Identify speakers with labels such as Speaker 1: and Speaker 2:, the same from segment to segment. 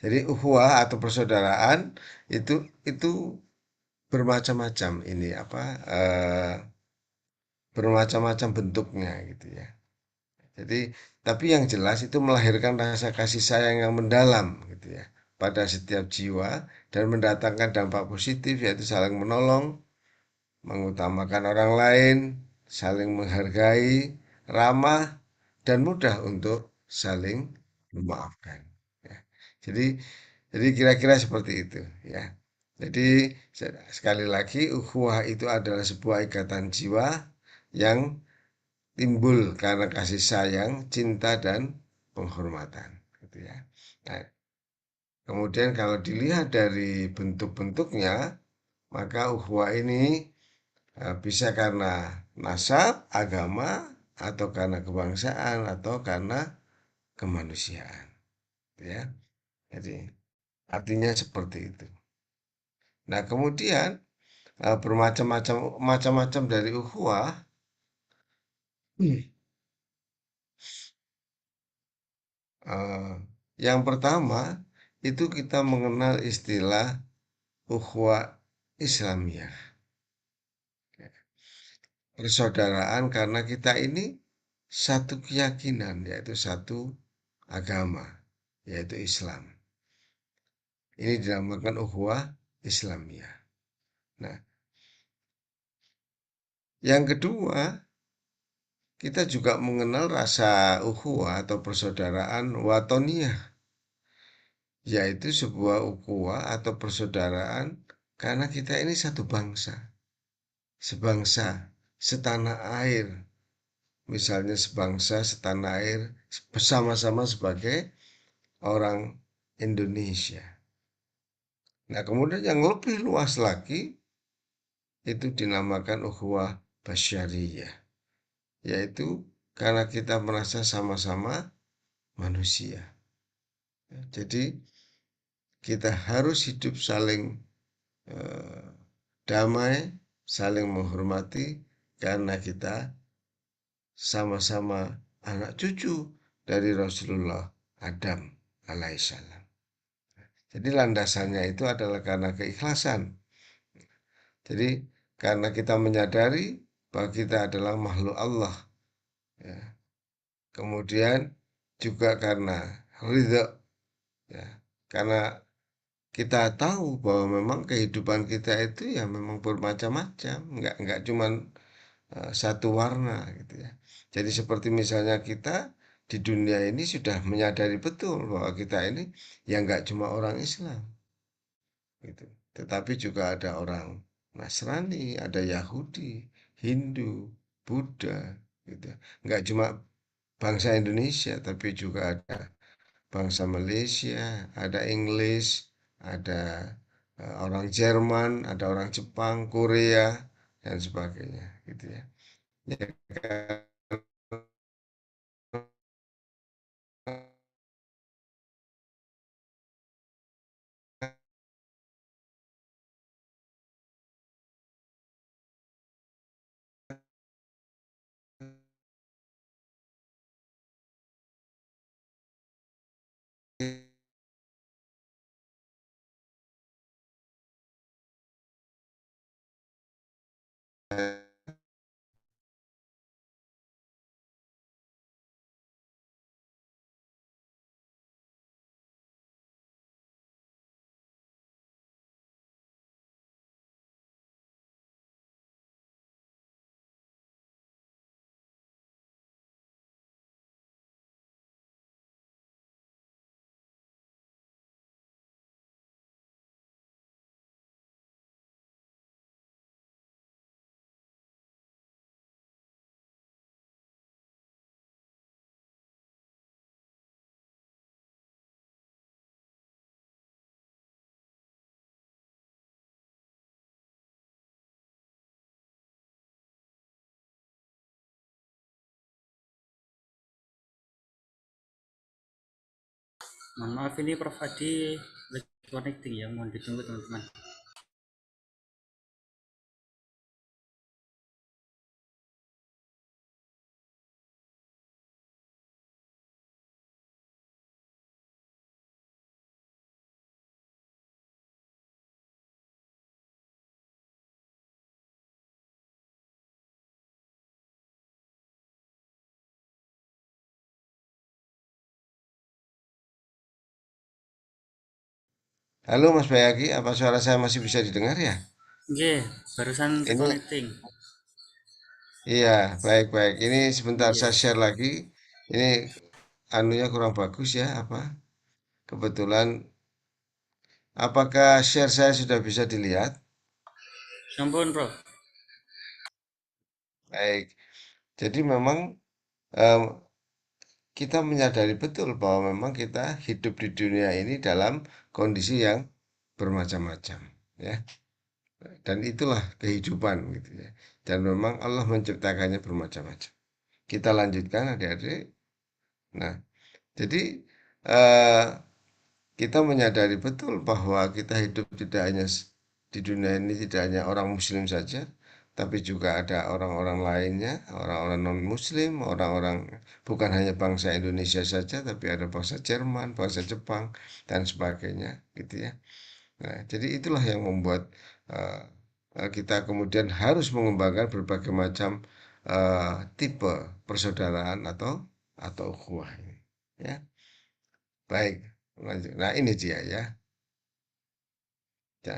Speaker 1: Jadi ukhuwah atau persaudaraan itu bermacam-macam ini apa bermacam-macam bentuknya gitu ya. Jadi tapi yang jelas itu melahirkan rasa kasih sayang yang mendalam gitu ya pada setiap jiwa dan mendatangkan dampak positif yaitu saling menolong, mengutamakan orang lain, saling menghargai, ramah dan mudah untuk saling memaafkan. Ya. Jadi jadi kira-kira seperti itu ya. Jadi sekali lagi ukhuwah itu adalah sebuah ikatan jiwa yang timbul karena kasih sayang, cinta dan penghormatan gitu ya. Nah, kemudian kalau dilihat dari bentuk-bentuknya, maka ukhuwah ini bisa karena nasab, agama, atau karena kebangsaan, atau karena kemanusiaan, ya. Jadi artinya seperti itu. Nah, kemudian bermacam-macam dari ukhuwah. eh, yang pertama itu kita mengenal istilah ukhuwah Islamiyah, persaudaraan karena kita ini satu keyakinan yaitu satu agama yaitu Islam. Ini dinamakan ukhuwah Islamiyah. Nah, yang kedua, kita juga mengenal rasa ukhuwah atau persaudaraan watoniyah, yaitu sebuah ukhuwah atau persaudaraan karena kita ini satu bangsa, sebangsa, setanah air. Misalnya sebangsa, setanah air, bersama-sama sebagai orang Indonesia. Nah, kemudian yang lebih luas lagi itu dinamakan ukhuwah basyariyah, yaitu karena kita merasa sama-sama manusia. Jadi kita harus hidup saling eh, damai, saling menghormati karena kita sama-sama anak cucu dari Rasulullah Adam alaihissalam. Jadi landasannya itu adalah karena keikhlasan. Jadi karena kita menyadari bahwa kita adalah makhluk Allah, ya. Kemudian juga karena ridho, ya. Karena kita tahu bahwa memang kehidupan kita itu ya memang bermacam-macam, nggak cuman satu warna gitu ya. Jadi seperti misalnya kita di dunia ini sudah menyadari betul bahwa kita ini ya nggak cuma orang Islam gitu, tetapi juga ada orang Nasrani, ada Yahudi, Hindu, Buddha gitu. Nggak cuma bangsa Indonesia, tapi juga ada bangsa Malaysia, ada Inggris, ada orang Jerman, ada orang Jepang, Korea, dan sebagainya gitu ya. Ya kan?
Speaker 2: Mohon maaf ini Prof Hadi lagi connecting ya, mohon ditunggu teman-teman.
Speaker 1: Halo Mas Bayaki, apa suara saya masih bisa didengar ya?
Speaker 2: Nggih, barusan
Speaker 1: Ini
Speaker 2: reconnecting.
Speaker 1: iya, baik-baik. Ini sebentar
Speaker 2: Iya.
Speaker 1: saya share lagi. Ini anunya kurang bagus ya, apa? Kebetulan apakah share saya sudah bisa dilihat?
Speaker 2: Sampun, Bro.
Speaker 1: Baik. Jadi memang em, kita menyadari betul bahwa memang kita hidup di dunia ini dalam kondisi yang bermacam-macam, ya. Dan itulah kehidupan gitu ya. Dan memang Allah menciptakannya bermacam-macam. Kita lanjutkan adik-adik. Nah, jadi eh, kita menyadari betul bahwa kita hidup tidak hanya di dunia ini tidak hanya orang muslim saja, tapi juga ada orang-orang lainnya, orang-orang non-muslim, orang-orang bukan hanya bangsa Indonesia saja, tapi ada bangsa Jerman, bangsa Jepang, dan sebagainya, gitu ya. Nah, jadi itulah yang membuat eh, kita kemudian harus mengembangkan berbagai macam tipe persaudaraan atau ukhuwah ini. Ya, baik. Lanjut. Nah, ini dia ya. Ya.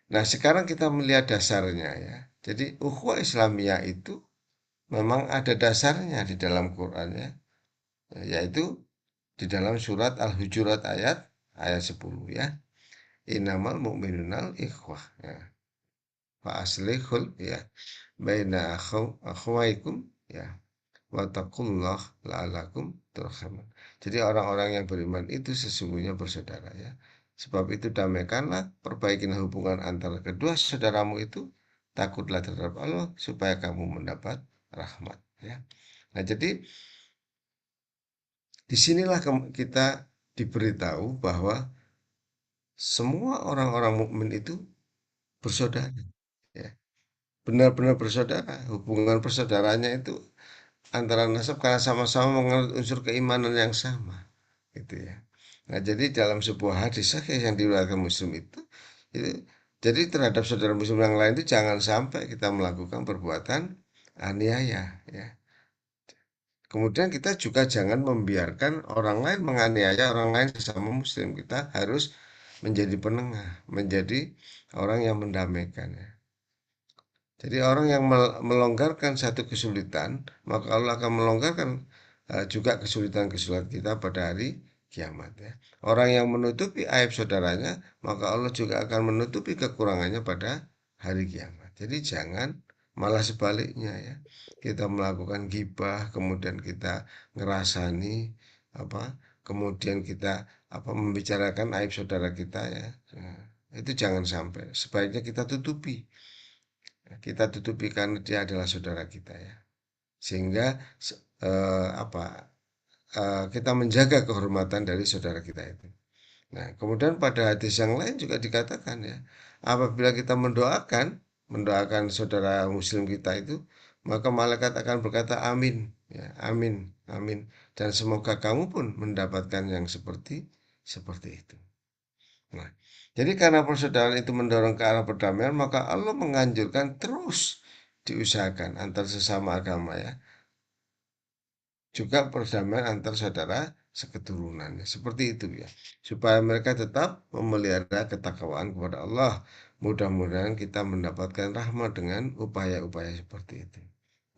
Speaker 1: Nah, sekarang kita melihat dasarnya ya. Jadi ukhuwah Islamiyah itu memang ada dasarnya di dalam Quran ya, yaitu di dalam surat Al-Hujurat ayat 10 ya. Innamal mu'minunal ikhwah ya. Fa aslihul ya baina akhwaikum ya wattaqullah la'alakum turhamun. Jadi orang-orang yang beriman itu sesungguhnya bersaudara ya. Sebab itu damaikanlah, perbaikilah hubungan antara kedua saudaramu itu, takutlah terhadap Allah supaya kamu mendapat rahmat ya. Nah, jadi disinilah kita diberitahu bahwa semua orang-orang mukmin itu bersaudara ya. Benar-benar bersaudara. Hubungan persaudaranya itu antara nasab karena sama-sama menganut unsur keimanan yang sama, gitu ya. Nah, jadi dalam sebuah hadis sahih yang diriwayatkan Muslim itu jadi terhadap saudara Muslim yang lain itu jangan sampai kita melakukan perbuatan aniaya, ya. Kemudian kita juga jangan membiarkan orang lain menganiaya orang lain sesama Muslim. Kita harus menjadi penengah, menjadi orang yang mendamaikan, ya. Jadi orang yang melonggarkan satu kesulitan, maka Allah akan melonggarkan juga kesulitan-kesulitan kita pada hari kiamat ya. Orang yang menutupi aib saudaranya, maka Allah juga akan menutupi kekurangannya pada hari kiamat. Jadi jangan malah sebaliknya ya. Kita melakukan gibah, kemudian kita ngerasani apa, kemudian kita membicarakan aib saudara kita ya. Nah, itu jangan sampai. Sebaiknya kita tutupi. Kita tutupi karena dia adalah saudara kita ya. Sehingga apa kita menjaga kehormatan dari saudara kita itu. Nah, kemudian pada hadis yang lain juga dikatakan ya, apabila kita mendoakan saudara muslim kita itu, maka malaikat akan berkata amin ya, amin, amin, dan semoga kamu pun mendapatkan yang seperti itu. Nah, jadi karena persaudaraan itu mendorong ke arah perdamaian, maka Allah menganjurkan terus diusahakan antar sesama agama ya. Juga perdamaian antar saudara seketurunannya. Seperti itu ya. Supaya mereka tetap memelihara ketakwaan kepada Allah. Mudah-mudahan kita mendapatkan rahmat dengan upaya-upaya seperti itu.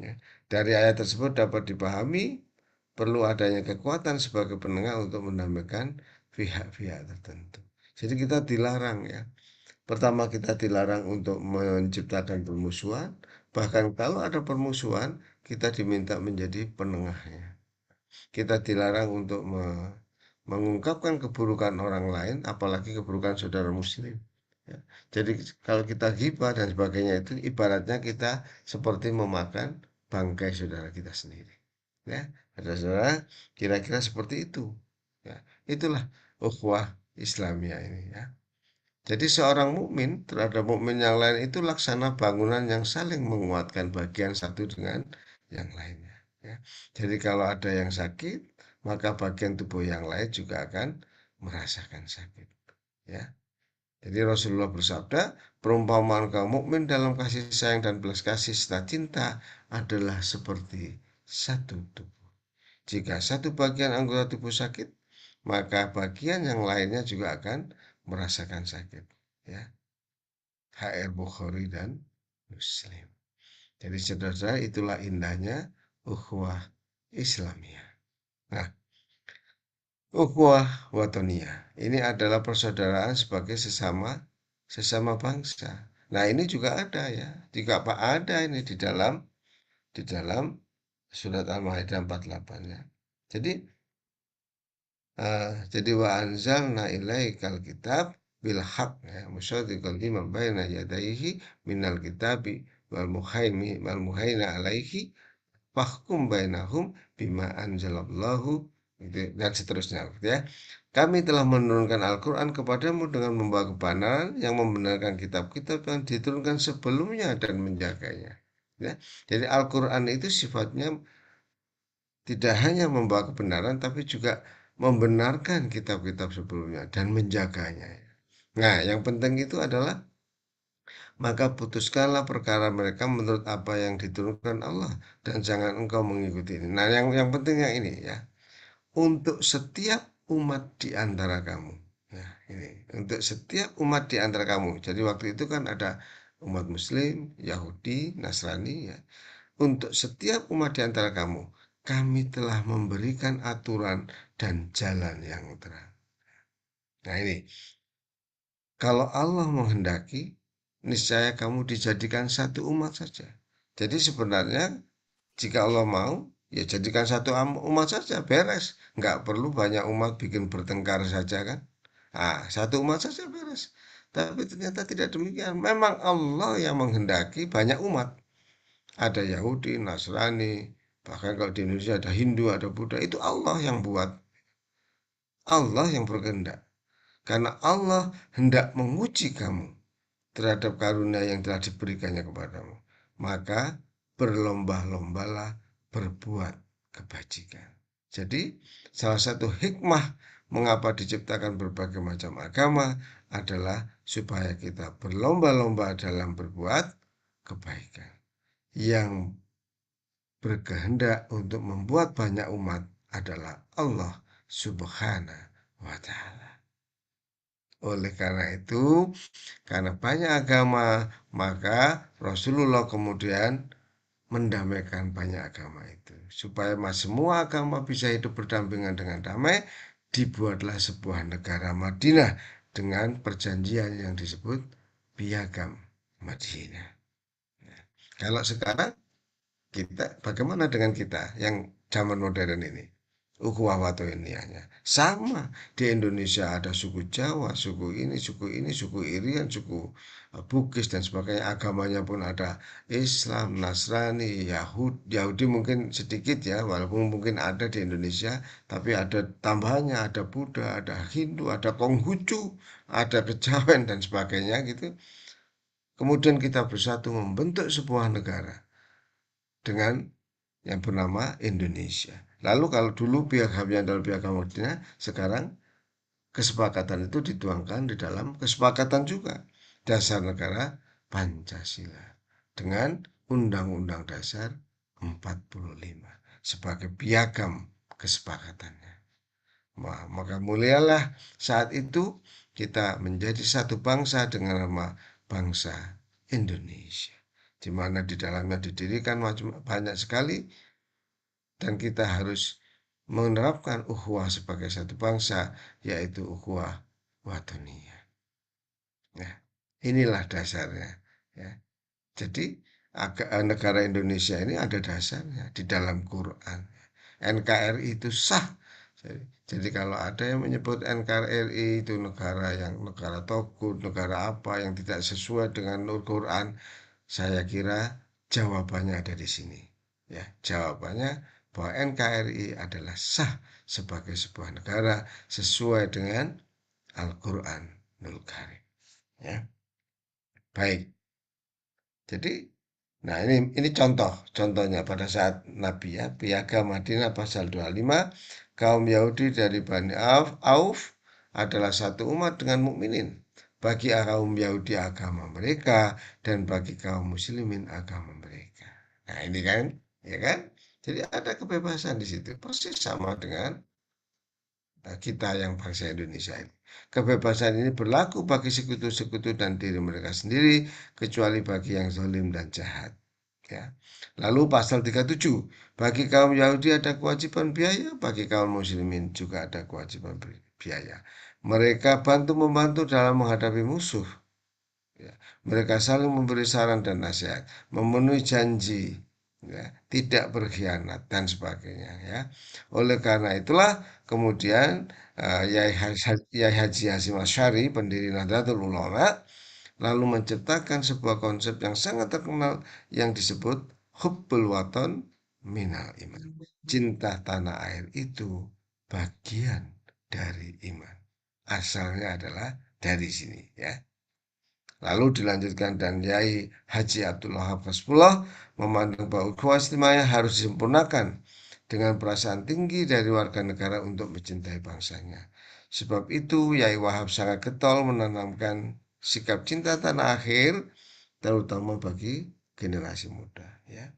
Speaker 1: Ya. Dari ayat tersebut dapat dipahami perlu adanya kekuatan sebagai penengah untuk mendamaikan pihak-pihak tertentu. Jadi kita dilarang ya. Pertama kita dilarang untuk menciptakan permusuhan. Bahkan kalau ada permusuhan, kita diminta menjadi penengahnya. Kita dilarang untuk mengungkapkan keburukan orang lain, apalagi keburukan saudara muslim. Ya. Jadi kalau kita ghibah dan sebagainya itu ibaratnya kita seperti memakan bangkai saudara kita sendiri. Ya, ada saudara kira-kira seperti itu. Ya, itulah ukhuwah Islamiyah ini ya. Jadi seorang mukmin terhadap mukmin yang lain itu laksana bangunan yang saling menguatkan bagian satu dengan yang lainnya. Ya. Jadi kalau ada yang sakit, maka bagian tubuh yang lain juga akan merasakan sakit. Ya. Jadi Rasulullah bersabda, perumpamaan kaum mukmin dalam kasih sayang dan belas kasih serta cinta adalah seperti satu tubuh. Jika satu bagian anggota tubuh sakit, maka bagian yang lainnya juga akan merasakan sakit. Ya, HR Bukhari dan Muslim. Jadi saudara, itulah indahnya ukhuwah Islamiyah. Nah, ukhuwah watoniyah ini adalah persaudaraan sebagai sesama sesama bangsa. Nah, ini juga ada ya. Juga Pak ada ini di dalam surat Al-Maidah 48 ya. Jadi wa anzalna ilaikal kitab bil haq ya musaddiqan lima baina yadayhi minal kitabi wal muhaina alaihi fahkum bainahum bima anzalallahu gitu, dan seterusnya gitu ya. Kami telah menurunkan Al-Quran kepadamu dengan membawa kebenaran yang membenarkan kitab-kitab yang diturunkan sebelumnya dan menjaganya. Ya. Jadi Al-Quran itu sifatnya tidak hanya membawa kebenaran, tapi juga membenarkan kitab-kitab sebelumnya dan menjaganya. Nah, yang penting itu adalah maka putuskanlah perkara mereka menurut apa yang diturunkan Allah dan jangan engkau mengikuti ini. Nah, yang penting yang ini ya, untuk setiap umat di antara kamu. Nah, ini untuk setiap umat di antara kamu. Jadi waktu itu kan ada umat Muslim, Yahudi, Nasrani ya. Untuk setiap umat di antara kamu, kami telah memberikan aturan dan jalan yang terang. Nah ini, kalau Allah menghendaki, niscaya kamu dijadikan satu umat saja. Jadi sebenarnya jika Allah mau, ya jadikan satu umat saja, beres. Nggak perlu banyak umat bikin bertengkar saja kan. Satu umat saja beres. Tapi ternyata tidak demikian. Memang Allah yang menghendaki banyak umat. Ada Yahudi, Nasrani, bahkan kalau di Indonesia ada Hindu, ada Buddha, itu Allah yang buat. Allah yang berkehendak. Karena Allah hendak menguji kamu terhadap karunia yang telah diberikannya kepadamu. Maka berlomba-lombalah berbuat kebajikan. Jadi salah satu hikmah mengapa diciptakan berbagai macam agama adalah supaya kita berlomba-lomba dalam berbuat kebaikan. Yang berkehendak untuk membuat banyak umat adalah Allah Subhanahu wa Ta'ala. Oleh karena itu, karena banyak agama, maka Rasulullah kemudian mendamaikan banyak agama itu. Supaya semua agama bisa hidup berdampingan dengan damai, dibuatlah sebuah negara Madinah dengan perjanjian yang disebut Piagam Madinah. Kalau sekarang kita, bagaimana dengan kita yang zaman modern ini? Ukhuwah watoniyahnya sama. Di Indonesia ada suku Jawa, suku Irian, suku Bugis dan sebagainya. Agamanya pun ada Islam, Nasrani, Yahudi mungkin sedikit ya, walaupun mungkin ada di Indonesia, tapi ada tambahannya, ada Buddha, ada Hindu, ada Konghucu, ada Kejawen dan sebagainya gitu. Kemudian kita bersatu membentuk sebuah negara dengan yang bernama Indonesia. Lalu kalau dulu piagamnya adalah piagam Madinah, sekarang kesepakatan itu dituangkan di dalam kesepakatan juga dasar negara Pancasila dengan Undang-Undang Dasar 45 sebagai piagam kesepakatannya. Maka mulialah saat itu kita menjadi satu bangsa dengan nama bangsa Indonesia, di mana di dalamnya didirikan banyak sekali dan kita harus menerapkan ukhuwah sebagai satu bangsa, yaitu ukhuwah watoniyah. Nah, inilah dasarnya. Ya. Jadi negara Indonesia ini ada dasarnya di dalam Quran. NKRI itu sah. Jadi kalau ada yang menyebut NKRI itu negara togut, negara apa yang tidak sesuai dengan Quran, saya kira jawabannya ada di sini. Ya, jawabannya bahwa NKRI adalah sah sebagai sebuah negara sesuai dengan Al-Qur'anul Karim. Ya, baik. Jadi, nah ini contohnya pada saat Nabi ya, Piagam Madinah pasal 25, kaum Yahudi dari Bani Auf adalah satu umat dengan mukminin. Bagi kaum Yahudi agama mereka dan bagi kaum muslimin agama mereka. Nah, ini kan, ya kan? Jadi ada kebebasan di situ. Persis sama dengan kita yang bangsa Indonesia ini. Kebebasan ini berlaku bagi sekutu-sekutu dan diri mereka sendiri, kecuali bagi yang zalim dan jahat. Ya. Lalu pasal 37, bagi kaum Yahudi ada kewajiban biaya, bagi kaum muslimin juga ada kewajiban biaya. Mereka bantu membantu dalam menghadapi musuh. Ya. Mereka saling memberi saran dan nasihat, memenuhi janji, ya, tidak berkhianat dan sebagainya. Ya, oleh karena itulah kemudian Yai Haji Hasyim Asy'ari, pendiri Nahdlatul Ulama, lalu menciptakan sebuah konsep yang sangat terkenal yang disebut hubbul waton minal iman. Cinta tanah air itu bagian dari iman. Asalnya adalah dari sini, ya. Lalu dilanjutkan dan Yai Haji Abdul Wahab Hasbullah memandang bahwa ukhuwah istimiyah harus disempurnakan dengan perasaan tinggi dari warga negara untuk mencintai bangsanya. Sebab itu Yai Wahab sangat getol menanamkan sikap cinta tanah akhir terutama bagi generasi muda, ya.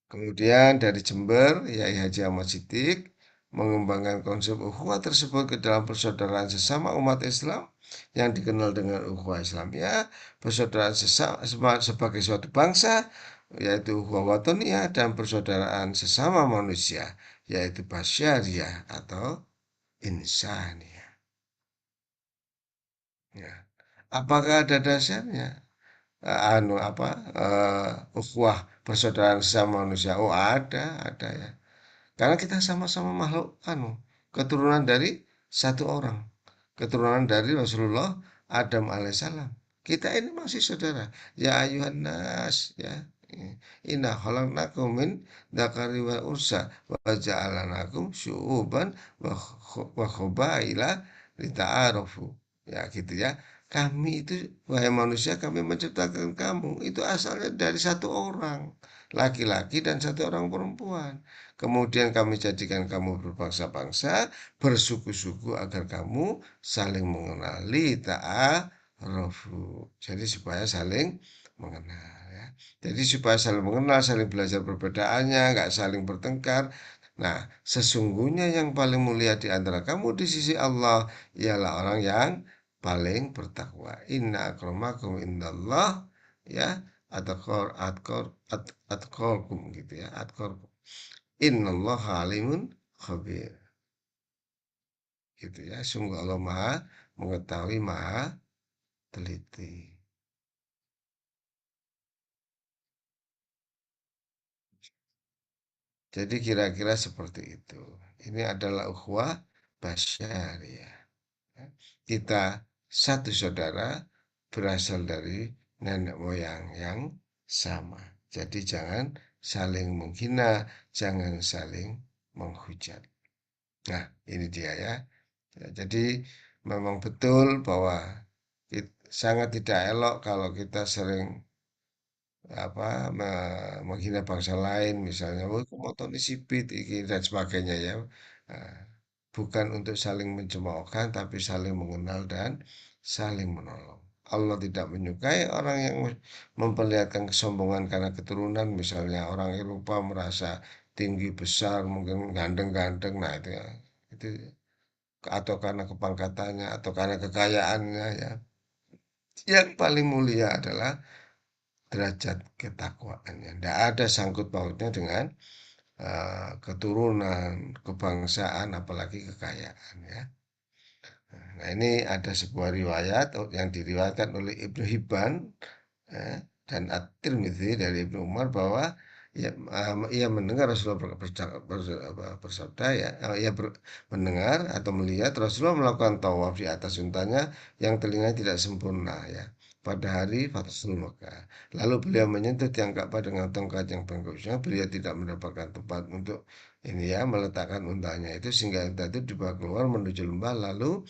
Speaker 1: Kemudian dari Jember, Yai Haji Ahmad Siddiq mengembangkan konsep ukhuwah tersebut ke dalam persaudaraan sesama umat Islam yang dikenal dengan ukhuwah Islamiyah, persaudaraan sesama sebagai suatu bangsa, yaitu ukhuwah watoniyah, dan persaudaraan sesama manusia, yaitu basyariah atau insaniyah. Ya. Apakah ada dasarnya? Ukhuwah persaudaraan sesama manusia. Oh, ada ya. Karena kita sama-sama makhluk keturunan dari satu orang, keturunan dari Rasulullah Adam alaihissalam. Kita ini masih saudara. Ya ayuhan nas, ya. Inna khalaqnakum min dzakari wa unsa wa ja'alnakum syu'uban wa qabaila lita'arafu. Ya gitu ya. Kami itu, wahai manusia, kami menciptakan kamu. Itu asalnya dari satu orang, laki-laki dan satu orang perempuan. Kemudian kami jadikan kamu berbangsa-bangsa, bersuku-suku agar kamu saling mengenali ta'arufu. Jadi supaya saling mengenal, ya. Jadi supaya saling mengenal, saling belajar perbedaannya, nggak saling bertengkar. Nah, sesungguhnya yang paling mulia di antara kamu di sisi Allah ialah orang yang paling bertakwa. Inna akramakum indallah, ya, atqakum gitu ya, atqakum. Innallaha alimun khabir. Gitu ya. Sungguh Allah Maha mengetahui, Maha teliti. Jadi kira-kira seperti itu. Ini adalah ukhuwah basyariah. Ya. Kita satu saudara berasal dari nenek moyang yang sama. Jadi jangan saling menghina, jangan saling menghujat. Nah, ini dia ya. Ya, jadi memang betul bahwa sangat tidak elok kalau kita sering menghina bangsa lain, misalnya, "Woi, kok motone sipit iki," dan sebagainya ya. Nah, bukan untuk saling mencemoohkan, tapi saling mengenal dan saling menolong. Allah tidak menyukai orang yang memperlihatkan kesombongan karena keturunan, misalnya orang Eropa merasa tinggi besar, mungkin ganteng-ganteng, nah itu ya. Itu atau karena kepangkatannya atau karena kekayaannya, ya. Yang paling mulia adalah derajat ketakwaannya. Tidak ada sangkut pautnya dengan keturunan, kebangsaan, apalagi kekayaan, ya. Nah, ini ada sebuah riwayat yang diriwayatkan oleh Ibnu Hibban, ya, dan At-Tirmidzi dari Ibnu Umar bahwa ia mendengar Rasulullah bersabda, ya, mendengar atau melihat Rasulullah melakukan tawaf di atas untanya yang telinganya tidak sempurna, ya, pada hari Fathul Makkah. Lalu beliau menyentuh tiang Ka'bah dengan tongkat yang bengkoknya. Beliau tidak mendapatkan tempat untuk ini, ya, meletakkan untanya itu, sehingga unta itu dibawa keluar menuju lembah lalu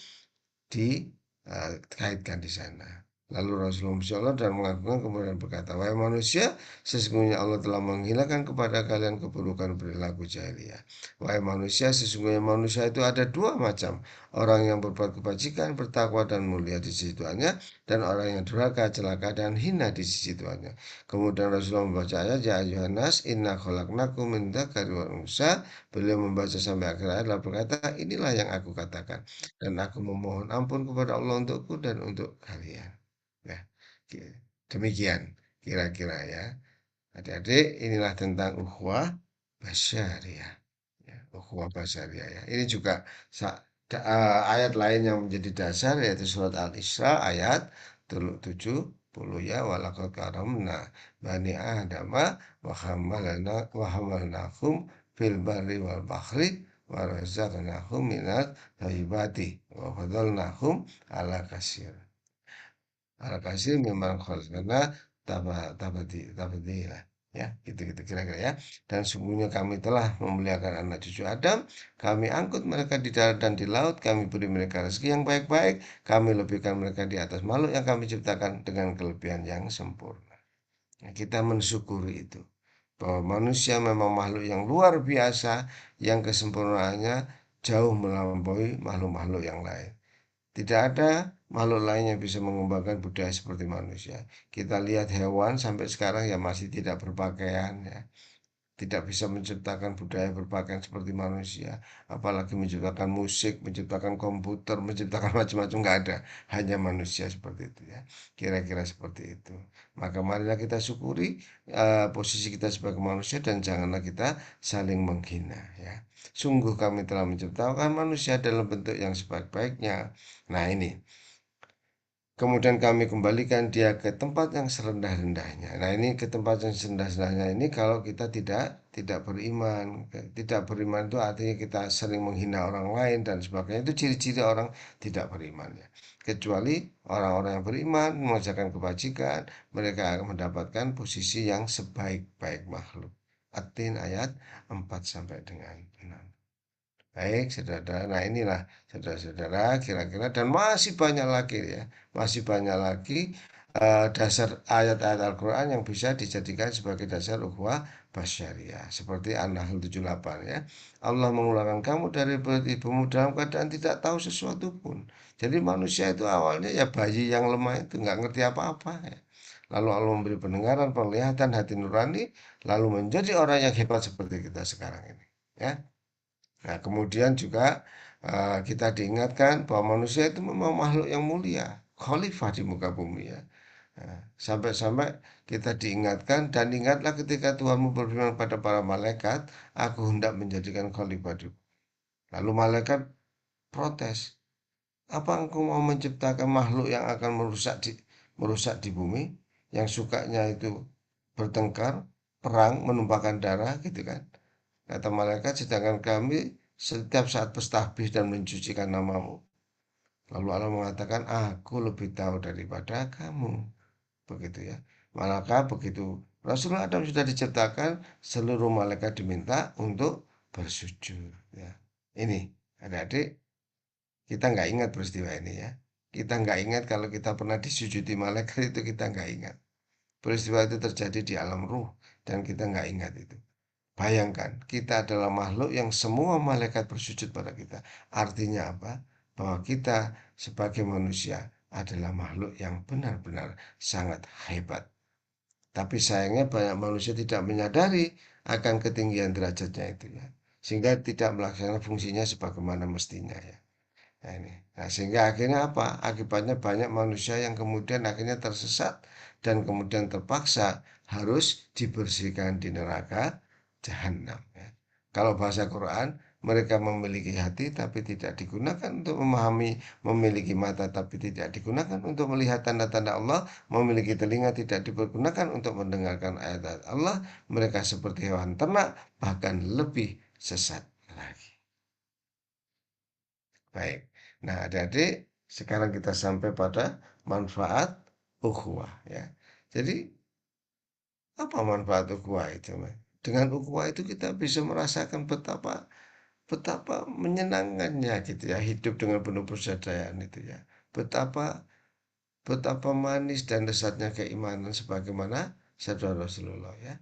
Speaker 1: dikaitkan di sana. Lalu Rasulullah mensyallah dan mengagungkan kemudian berkata, wahai manusia, sesungguhnya Allah telah menghilangkan kepada kalian keburukan perilaku jahiliyah. Wahai manusia, sesungguhnya manusia itu ada dua macam. Orang yang berbuat kebajikan, bertakwa dan mulia di sisi Tuhannya, dan orang yang durhaka, celaka dan hina di sisi Tuhannya. Kemudian Rasulullah membaca ayat, ya ayuhan nas, inna khalaqnakum min dzakari wal unsa. Beliau membaca sampai akhir ayat lalu berkata, inilah yang aku katakan. Dan aku memohon ampun kepada Allah untukku dan untuk kalian. Ya, demikian kira-kira ya. Adik-adik, inilah tentang ukhuwah basyariah. Ya, ukhuwah basyariah ya. Ini juga ayat lain yang menjadi dasar yaitu surat Al-Isra ayat 70 ya walaqad karamna bani adama wa hamalnakum fil barri wal bahri wa razaqnahum minat thayyibati wa fadalnahum ala kasir. Alhasil memang karena tabati lah ya gitu-gitu kira-kira ya. Dan sungguhnya kami telah memuliakan anak cucu Adam, kami angkut mereka di darat dan di laut, kami beri mereka rezeki yang baik-baik, kami lebihkan mereka di atas makhluk yang kami ciptakan dengan kelebihan yang sempurna. Nah, kita mensyukuri itu bahwa manusia memang makhluk yang luar biasa yang kesempurnaannya jauh melampaui makhluk-makhluk yang lain. Tidak ada makhluk lain yang bisa mengembangkan budaya seperti manusia. Kita lihat hewan sampai sekarang ya masih tidak berpakaian ya. Tidak bisa menciptakan budaya berpakaian seperti manusia. Apalagi menciptakan musik, menciptakan komputer, menciptakan macam-macam nggak ada. Hanya manusia seperti itu ya. Kira-kira seperti itu. Maka marilah kita syukuri posisi kita sebagai manusia dan janganlah kita saling menghina ya. Sungguh kami telah menciptakan manusia dalam bentuk yang sebaik-baiknya. Nah ini, kemudian kami kembalikan dia ke tempat yang serendah-rendahnya. Nah ini ke tempat yang serendah-rendahnya ini kalau kita tidak beriman. Tidak beriman itu artinya kita sering menghina orang lain dan sebagainya. Itu ciri-ciri orang tidak beriman ya. Kecuali orang-orang yang beriman mengerjakan kebajikan, mereka akan mendapatkan posisi yang sebaik-baik makhluk. At-Tin ayat 4 sampai dengan 6. Baik, saudara. Nah, inilah saudara-saudara kira-kira dan masih banyak lagi ya. Masih banyak lagi dasar ayat-ayat Al-Qur'an yang bisa dijadikan sebagai dasar ukhuwah basyariah. Seperti An-Nahl 78 ya. Allah mengeluarkan kamu dari perut ibumu dalam keadaan tidak tahu sesuatu pun. Jadi manusia itu awalnya ya bayi yang lemah itu nggak ngerti apa-apa ya. Lalu Allah memberi pendengaran, penglihatan, hati nurani, lalu menjadi orang yang hebat seperti kita sekarang ini. Ya. Nah, kemudian juga kita diingatkan bahwa manusia itu memang makhluk yang mulia, khalifah di muka bumi ya. Nah, sampai-sampai kita diingatkan dan ingatlah ketika Tuhanmu berfirman pada para malaikat, aku hendak menjadikan khalifah di. Lalu malaikat protes, apa engkau mau menciptakan makhluk yang akan merusak di bumi, yang sukanya itu bertengkar, perang, menumpahkan darah gitu kan? Kata malaikat, sedangkan kami setiap saat bertasbih dan mencucikan namamu. Lalu Allah mengatakan, aku lebih tahu daripada kamu. Begitu ya. Maka begitu Rasulullah Adam sudah diciptakan, seluruh malaikat diminta untuk bersujud. Ya. Ini, adik-adik, kita nggak ingat peristiwa ini ya. Kita nggak ingat kalau kita pernah disujudi malaikat itu kita nggak ingat. Peristiwa itu terjadi di alam ruh dan kita nggak ingat itu. Bayangkan, kita adalah makhluk yang semua malaikat bersujud pada kita. Artinya apa? Bahwa kita sebagai manusia adalah makhluk yang benar-benar sangat hebat. Tapi sayangnya banyak manusia tidak menyadari akan ketinggian derajatnya itu ya. Sehingga tidak melaksanakan fungsinya sebagaimana mestinya ya. Nah, ini. Nah, sehingga akhirnya apa? Akibatnya banyak manusia yang kemudian akhirnya tersesat dan kemudian terpaksa harus dibersihkan di neraka jahanam ya. Kalau bahasa Quran, mereka memiliki hati tapi tidak digunakan untuk memahami, memiliki mata tapi tidak digunakan untuk melihat tanda-tanda Allah, memiliki telinga tidak digunakan untuk mendengarkan ayat-ayat Allah, mereka seperti hewan ternak bahkan lebih sesat lagi. Baik. Nah, adik-adik, sekarang kita sampai pada manfaat ukhuwah ya. Jadi, apa manfaat ukhuwah itu? Dengan ukhuwah itu kita bisa merasakan betapa betapa menyenangkannya gitu ya hidup dengan penuh persaudaraan itu ya. Betapa betapa manis dan lezatnya keimanan sebagaimana sabda Rasulullah ya.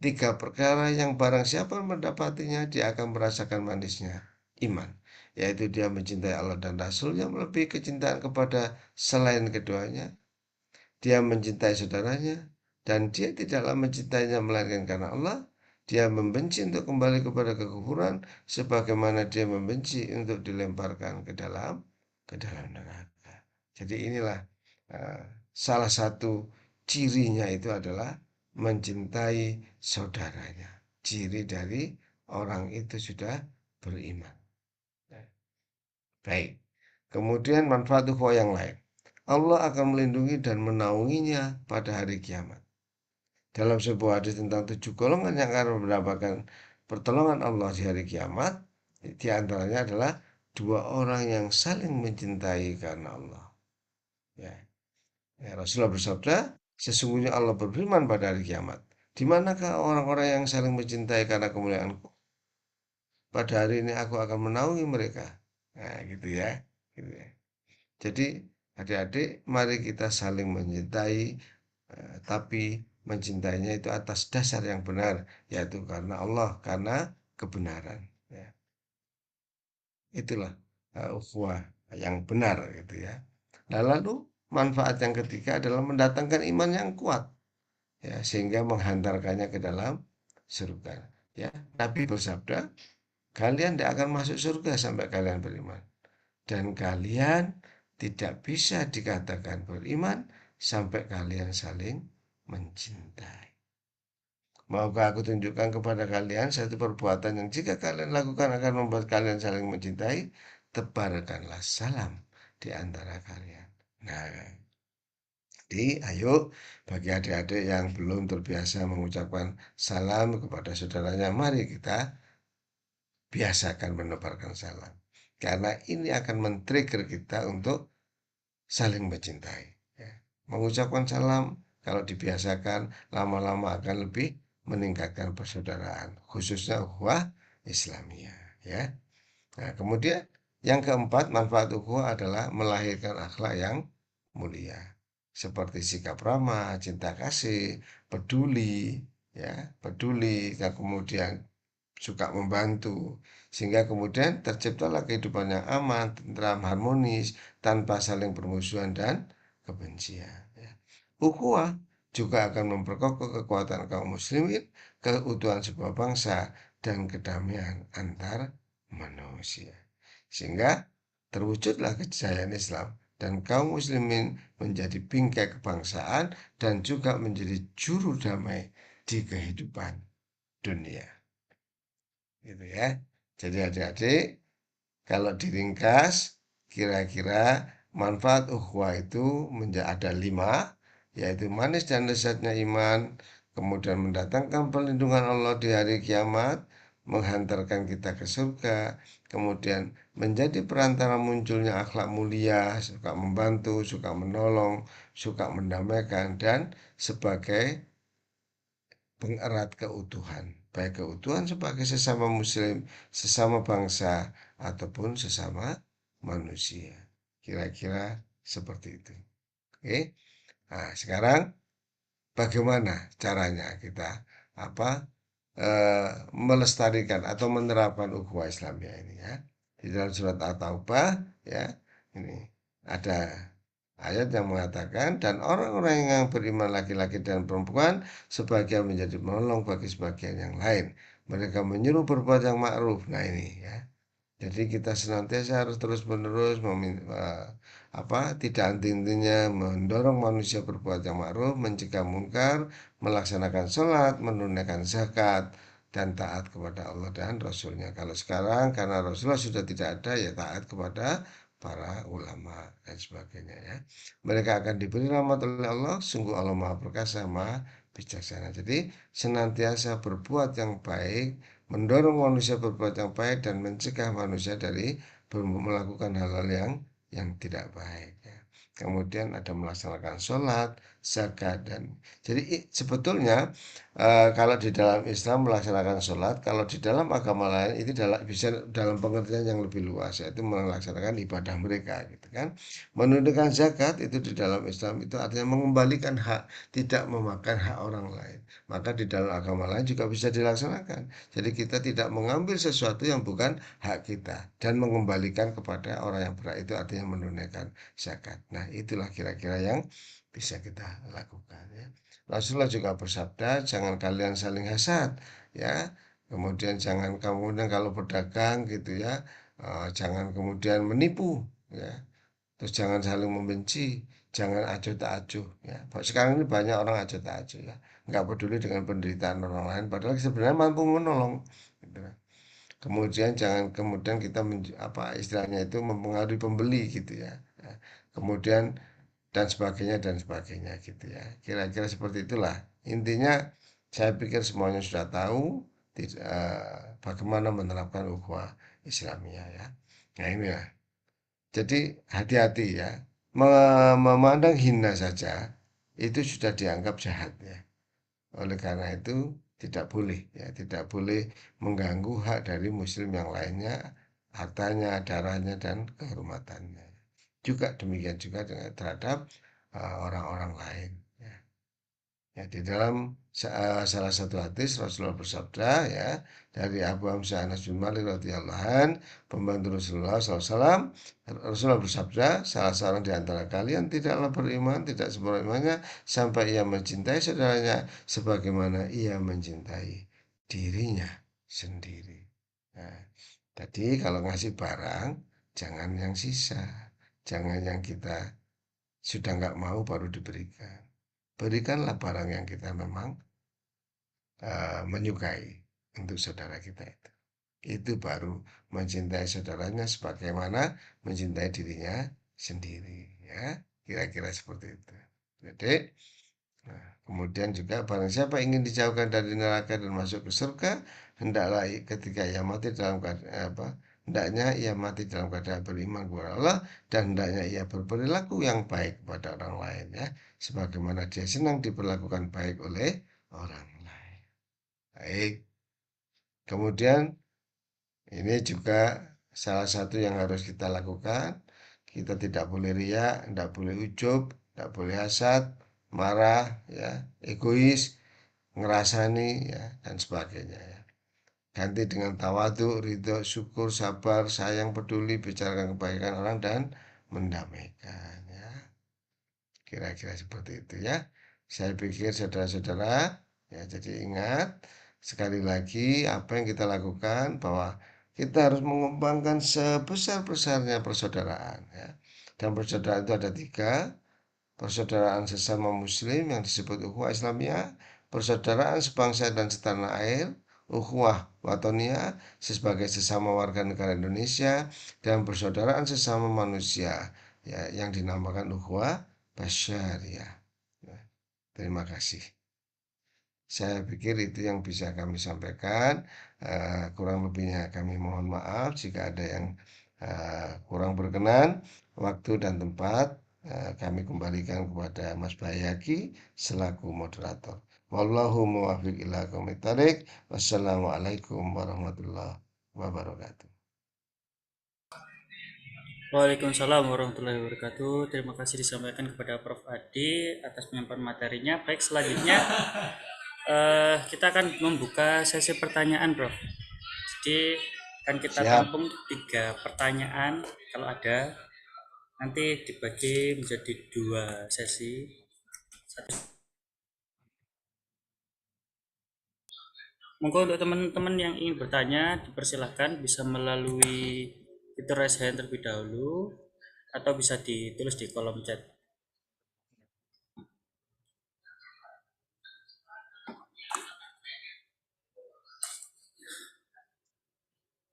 Speaker 1: Tiga perkara yang barang siapa mendapatinya dia akan merasakan manisnya iman, yaitu dia mencintai Allah dan Rasulnya melebihi kecintaan kepada selain keduanya, dia mencintai saudaranya, dan dia tidaklah mencintainya melainkan karena Allah. Dia membenci untuk kembali kepada kekufuran, sebagaimana dia membenci untuk dilemparkan ke dalam neraka. Jadi inilah uh, salah satu cirinya itu adalah mencintai saudaranya. Ciri dari orang itu sudah beriman. Baik. Kemudian manfaat ukhuwah yang lain. Allah akan melindungi dan menaunginya pada hari kiamat. Dalam sebuah hadis tentang 7 golongan yang akan mendapatkan pertolongan Allah di hari kiamat, di antaranya adalah 2 orang yang saling mencintai karena Allah. Ya, Rasulullah bersabda, sesungguhnya Allah berfirman pada hari kiamat, di manakah orang-orang yang saling mencintai karena kemuliaanku? Pada hari ini aku akan menaungi mereka. Nah, gitu ya. Gitu ya. Jadi adik-adik, mari kita saling mencintai, tapi mencintainya itu atas dasar yang benar, yaitu karena Allah, karena kebenaran. Ya. Itulah ukhuwah yang benar gitu ya. Nah, lalu manfaat yang ketiga adalah mendatangkan iman yang kuat, ya, sehingga menghantarkannya ke dalam surga. Ya, Nabi bersabda, kalian tidak akan masuk surga sampai kalian beriman. Dan kalian tidak bisa dikatakan beriman sampai kalian saling mencintai. Maukah aku tunjukkan kepada kalian satu perbuatan yang jika kalian lakukan akan membuat kalian saling mencintai? Tebarkanlah salam di antara kalian. Nah, jadi ayo bagi adik-adik yang belum terbiasa mengucapkan salam kepada saudaranya, mari kita biasakan menebarkan salam. Karena ini akan men-trigger kita untuk saling mencintai. Ya. Mengucapkan salam kalau dibiasakan lama-lama akan lebih meningkatkan persaudaraan, khususnya ukhuwah Islamiyah. Ya. Nah, kemudian yang keempat, manfaat ukhuwah adalah melahirkan akhlak yang mulia, seperti sikap ramah, cinta kasih, peduli, ya, peduli, dan kemudian suka membantu, sehingga kemudian terciptalah kehidupan yang aman, tentram, harmonis, tanpa saling permusuhan dan kebencian. Ya. Ukhuwah juga akan memperkokoh kekuatan kaum muslimin, keutuhan sebuah bangsa, dan kedamaian antar manusia. Sehingga terwujudlah kejayaan Islam dan kaum muslimin menjadi bingkai kebangsaan dan juga menjadi juru damai di kehidupan dunia. Gitu ya. Jadi adik-adik, kalau diringkas, kira-kira manfaat ukhuwah itu ada 5, yaitu manis dan lezatnya iman, kemudian mendatangkan perlindungan Allah di hari kiamat, menghantarkan kita ke surga, kemudian menjadi perantara munculnya akhlak mulia, suka membantu, suka menolong, suka mendamaikan, dan sebagai pengerat keutuhan, baik keutuhan sebagai sesama muslim, sesama bangsa, ataupun sesama manusia. Kira-kira seperti itu. Oke. Nah, sekarang bagaimana caranya kita apa melestarikan atau menerapkan ukhuwah Islamiyah ini ya. Di dalam surat At-Taubah ya, ini ada ayat yang mengatakan, dan orang-orang yang beriman laki-laki dan perempuan sebagian menjadi penolong bagi sebagian yang lain. Mereka menyuruh berbuat yang ma'ruf. Nah ini ya. Jadi kita senantiasa harus terus-menerus tidak henti-hentinya mendorong manusia berbuat yang ma'ruf, mencegah mungkar, melaksanakan sholat, menunaikan zakat, dan taat kepada Allah dan Rasulnya. Kalau sekarang karena Rasulullah sudah tidak ada, ya taat kepada para ulama dan sebagainya ya. Mereka akan diberi rahmat oleh Allah, sungguh Allah Maha Perkasa, Maha Bijaksana. Jadi senantiasa berbuat yang baik, mendorong manusia berbuat yang baik, dan mencegah manusia dari melakukan hal-hal yang tidak baik ya. Kemudian ada melaksanakan sholat zakat dan jadi sebetulnya kalau di dalam Islam melaksanakan sholat, kalau di dalam agama lain itu bisa dalam pengertian yang lebih luas, yaitu melaksanakan ibadah mereka, gitu kan. Menunaikan zakat itu di dalam Islam itu artinya mengembalikan hak, tidak memakan hak orang lain. Maka di dalam agama lain juga bisa dilaksanakan. Jadi kita tidak mengambil sesuatu yang bukan hak kita dan mengembalikan kepada orang yang berhak, itu artinya menunaikan zakat. Nah, itulah kira-kira yang bisa kita lakukan ya. Rasulullah juga bersabda, jangan kalian saling hasad ya. Kemudian jangan kemudian kalau berdagang gitu ya, jangan kemudian menipu ya. Terus jangan saling membenci, jangan acuh tak acuh ya. Sekarang ini banyak orang acuh tak acuh ya, nggak peduli dengan penderitaan orang lain, padahal sebenarnya mampu menolong. Gitu. Kemudian jangan kemudian kita apa istilahnya itu mempengaruhi pembeli gitu ya. Ya. Kemudian dan sebagainya gitu ya. Kira-kira seperti itulah. Intinya saya pikir semuanya sudah tahu bagaimana menerapkan ukhuwah Islamiyah ya. Nah inilah. Jadi hati-hati ya. Memandang hina saja itu sudah dianggap jahat ya. Oleh karena itu tidak boleh ya, tidak boleh mengganggu hak dari muslim yang lainnya, hartanya, darahnya dan kehormatannya. Juga demikian juga dengan terhadap orang-orang lain. Ya. Ya, di dalam salah satu hadis Rasulullah bersabda ya dari Abu Hamzah Anas bin Malik radhiyallahu an, pembantu Rasulullah SAW, Rasulullah bersabda, salah seorang di antara kalian tidaklah beriman, tidak sempurna imannya sampai ia mencintai saudaranya sebagaimana ia mencintai dirinya sendiri. Nah, tadi kalau ngasih barang jangan yang sisa, jangan yang kita sudah nggak mau baru diberikan. Berikanlah barang yang kita memang menyukai untuk saudara kita itu. Itu baru mencintai saudaranya sebagaimana mencintai dirinya sendiri. Ya, kira-kira seperti itu. Jadi, nah, kemudian juga barang siapa ingin dijauhkan dari neraka dan masuk ke surga, hendaklah ketika ia mati dalam keadaan apa? Hendaknya ia mati dalam keadaan beriman kepada Allah dan hendaknya ia berperilaku yang baik kepada orang lain ya, sebagaimana dia senang diperlakukan baik oleh orang lain. Baik. Kemudian ini juga salah satu yang harus kita lakukan. Kita tidak boleh riak, tidak boleh ujub, tidak boleh hasad, marah, ya, egois, ngerasani, ya, dan sebagainya. Ya. Ganti dengan tawadu, ridho, syukur, sabar, sayang, peduli, bicarakan kebaikan orang dan mendamaikan. Ya. Kira-kira seperti itu ya. Saya pikir saudara-saudara, ya jadi ingat sekali lagi apa yang kita lakukan bahwa kita harus mengembangkan sebesar-besarnya persaudaraan ya. Dan persaudaraan itu ada tiga, persaudaraan sesama muslim yang disebut ukhuwah Islamiyah, persaudaraan sebangsa dan setanah air, ukhuwah watonia sebagai sesama warga negara Indonesia, dan persaudaraan sesama manusia ya yang dinamakan ukhuwah basyariah. Ya, terima kasih. Saya pikir itu yang bisa kami sampaikan. Kurang lebihnya kami mohon maaf jika ada yang kurang berkenan. Waktu dan tempat kami kembalikan kepada Mas Bayaki selaku moderator. Wallahu muwaffiq ila aqwamit thoriq. Wassalamualaikum warahmatullahi wabarakatuh.
Speaker 2: Waalaikumsalam warahmatullahi wabarakatuh. Terima kasih disampaikan kepada Prof. Adi atas penyampaian materinya. Baik, selanjutnya kita akan membuka sesi pertanyaan, Prof. Jadi akan kita
Speaker 1: Siap.
Speaker 2: tampung 3 pertanyaan. Kalau ada, nanti dibagi menjadi 2 sesi. Monggo untuk teman-teman yang ingin bertanya, dipersilahkan bisa melalui fitur raise hand terlebih dahulu atau bisa ditulis di kolom chat.